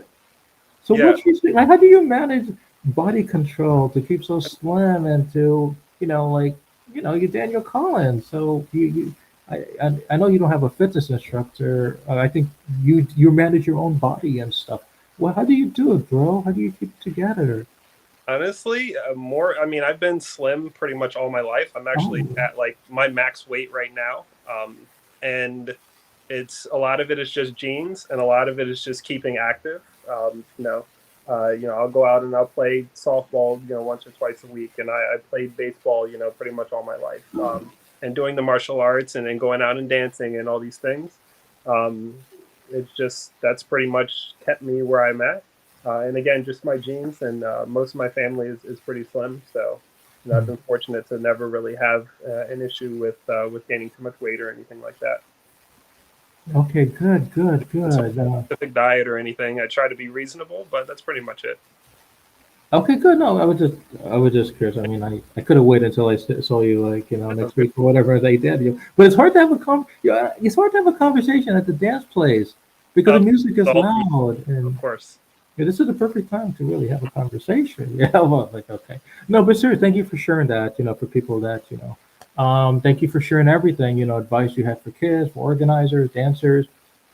So Yeah, like how do you manage body control to keep so slim and to, you're Daniel Collins. So I know you don't have a fitness instructor. I think you manage your own body and stuff. Well, how do you do it, bro? How do you keep it together? honestly, more. I mean, I've been slim pretty much all my life. I'm actually Oh, at like my max weight right now, and it's a lot of it is just genes, and a lot of it is just keeping active. I'll go out and I'll play softball, once or twice a week, and I played baseball, pretty much all my life, and doing the martial arts and then going out and dancing and all these things. Um, it's just that's pretty much kept me where I'm at. And again, just my genes, and most of my family is pretty slim, so I've mm. been fortunate to never really have an issue with gaining too much weight or anything like that. Okay, good, good, So good. specific diet or anything. I try to be reasonable, but that's pretty much it. Okay, good. No, I was just curious. I mean, I could have waited until saw you, like, Sounds next good. week or whatever they did. But it's hard to have it's hard to have a conversation at the dance place because the Um, music is the whole, loud, of and course. yeah, this is the perfect time to really have a conversation. Yeah, well, like, okay, no, but seriously, thank you for sharing that. For people that thank you for sharing everything. Advice you had for kids, for organizers, dancers,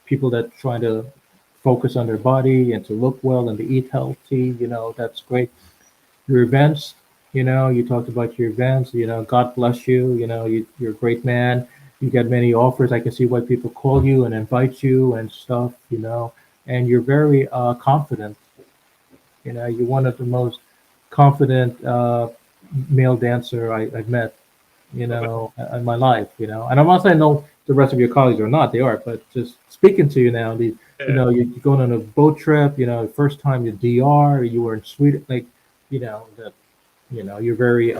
people that trying to focus on their body and to look well and to eat healthy. That's great. Your events, you talked about your events. God bless you. You're a great man. You get many offers. I can see why people call you and invite you and stuff. And you're very confident. You're one of the most confident male dancer I've met. In my life. And I'm not saying no, the rest of your colleagues are not. They are, but just speaking to you now, Yeah, you're going on a boat trip. First time in DR, you were in Sweden. Like, that. You're very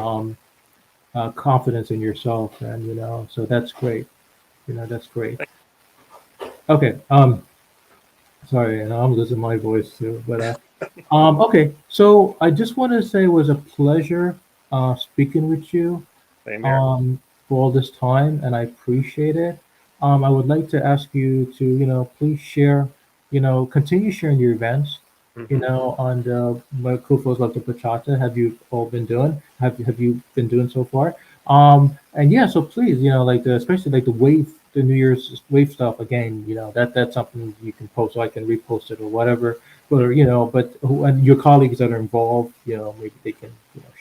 confident in yourself, and so that's great. That's great. Okay. Sorry, and I'm losing my voice too, but okay. So I just wanted to say it was a pleasure speaking with you same here. um, for all this time, and I appreciate it. I would like to ask you to, please share, continue sharing your events, Hmm. on the Kufos Love the Bachata. Have you all been doing? Have you been doing so far? And yeah, so please, like especially like the New Year's wave stuff again. That's something you can post, so I can repost it or whatever. But and your colleagues that are involved, maybe they can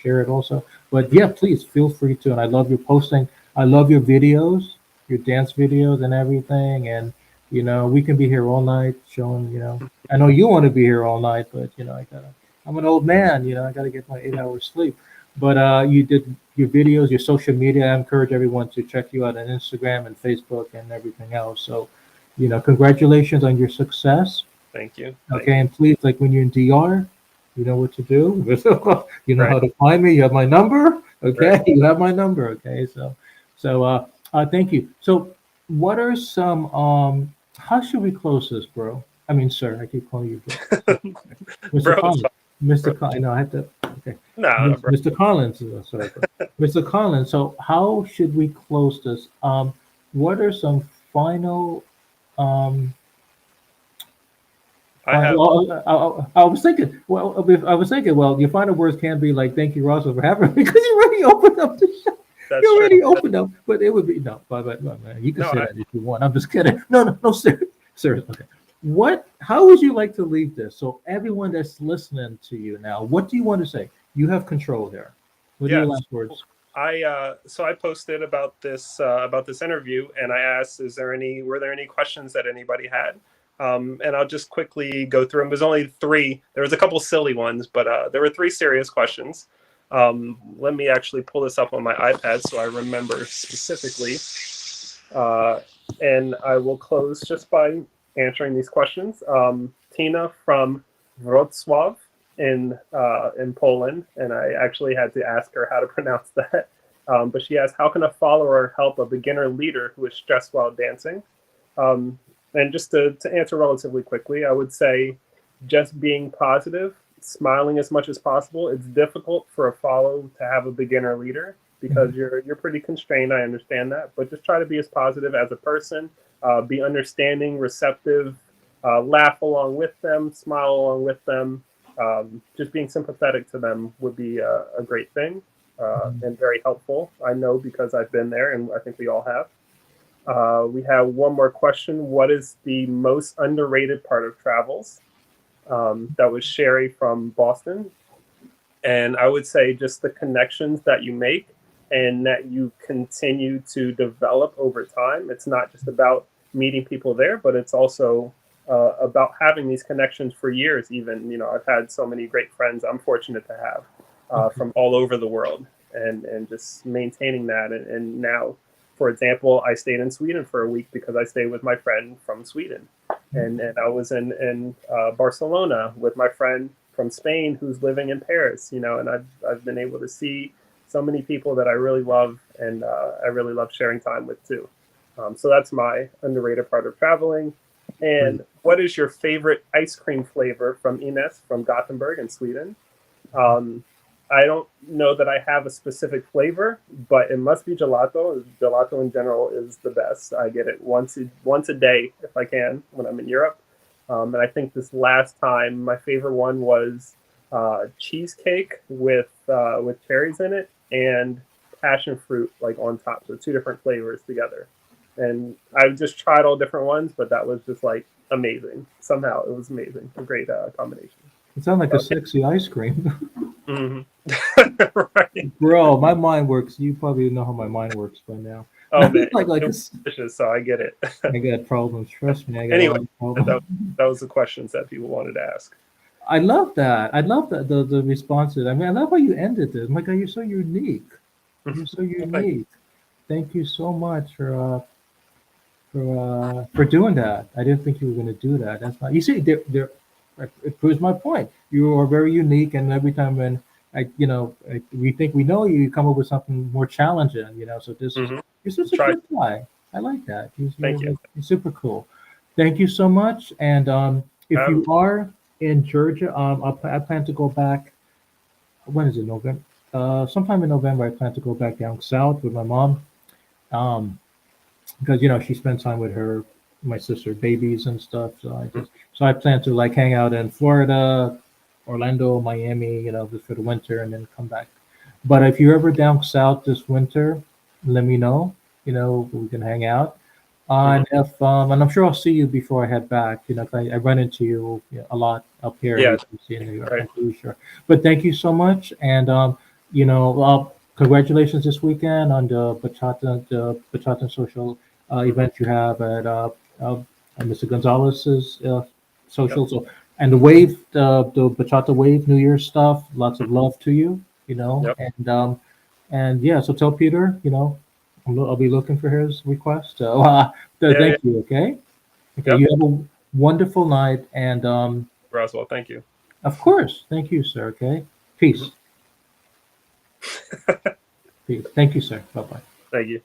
share it also. But yeah, please feel free to. And I love your posting. I love your videos, your dance videos and everything. And we can be here all night showing. I know you want to be here all night, but I'm an old man. I gotta get my 8 hours sleep. But you did your videos, your social media. I encourage everyone to check you out on Instagram and Facebook and everything else. So, congratulations on your success. Thank you. Thank Okay, you. and please, like when you're in DR, you know what to do. You know Right. how to find me. You have my number. Okay, Right. you have my number. Okay, thank you. So, what are some how should we close this, bro? I mean, sir. I keep calling you bro. So, Mr. Bro, it's Collins. fine, bro. Mr. Collins. No, I have to. Okay, Nah, bro. Mr. Collins. Sorry, bro. Mr. Collins. So, how should we close this? What are some final um I fine. have. Well, I was thinking. Well, I was thinking. Well, your final words can be like, "Thank you, Roswell, for having me," because you already opened up the show. That's You true. already opened up, but it would be no. But man, you can No, say that if you want. I'm just kidding. No, no, no, serious. Okay. What? How would you like to leave this? So everyone that's listening to you now, what do you want to say? You have control there. What are your yeah. last words? So I posted about this interview, and I asked, were there any questions that anybody had? And I'll just quickly go through them. There's only three. There was a couple silly ones, but there were three serious questions. Let me actually pull this up on my iPad so I remember specifically. Uh, and I will close just by answering these questions. Tina from Wrocław in Poland, and I actually had to ask her how to pronounce that. But she asked, "How can a follower help a beginner leader who is stressed while dancing?" And just to answer relatively quickly, I would say just being positive, smiling as much as possible. It's difficult for a follow to have a beginner leader because you're pretty constrained. I understand that, but just try to be as positive as a person. Be understanding, receptive, laugh along with them, smile along with them. Just being sympathetic to them would be a great thing and very helpful. I know because I've been there, and I think we all have. We have one more question. What is the most underrated part of travels? That was Sherry from Boston. And I would say just the connections that you make and that you continue to develop over time. It's not just about meeting people there, but it's also about having these connections for years. Even, I've had so many great friends I'm fortunate to have from all over the world, and just maintaining that. And now, for example, I stayed in Sweden for a week because I stayed with my friend from Sweden. And I was in Barcelona with my friend from Spain who's living in Paris, and I've been able to see so many people that I really love, and I really love sharing time with too. So that's my underrated part of traveling. And what is your favorite ice cream flavor from Ines from Gothenburg in Sweden? I don't know that I have a specific flavor, but it must be gelato. Gelato in general is the best. I get it once a day if I can when I'm in Europe. And I think this last time, my favorite one was cheesecake with cherries in it and passion fruit like on top. So two different flavors together. And I just tried all different ones, but that was just like amazing. Somehow it was amazing. A great combination. It sounds like a sexy ice cream. Mm-hmm. Right. Bro, my mind works. You probably know how my mind works by now. Oh man, like it a, was delicious, so I get it. I got problems. Trust me, I got a Anyway, lot of that, problems. that was the questions that people wanted to ask. I love that. I love that the responses. I mean, I love how you ended this. My God, you're so unique. You're so Well, thank you. unique. Thank you so much for doing that. I didn't think you were going to do that. That's not. You see, it proves my point. You are very unique, and every time when we think we know you, you come up with something more challenging. So this is Mm-hmm. you're such a Try. good guy. I like that. Thank you. You're super cool. Thank you so much. And if you Um, are in Georgia, I plan to go back. When is it? November. Sometime in November, I plan to go back down south with my mom. Um, because she spends time with my sister babies and stuff. So I plan to like hang out in Florida, Orlando, Miami, just for the winter and then come back. But if you're ever down south this winter, let me know. We can hang out. mhm. And I'm sure I'll see you before I head back. 'Cause I run into you, a lot up here, Yeah. as you see in New York. Right. I'm pretty sure. But thank you so much, and congratulations this weekend on the Bachata social Mm-hmm. event you have at Mr. Gonzalez's Yep. social. So and the Bachata Wave New Year's stuff. Lots of love to you. Yep. And yeah. So tell Peter, I'll be looking for his request. So Yeah. Yeah. thank you. Okay. Okay. Yep. You have a wonderful night, and Roswell, thank you. of course, thank you, sir. Okay. Peace. Mhm. Peace. Thank you, sir. Bye bye. Thank you.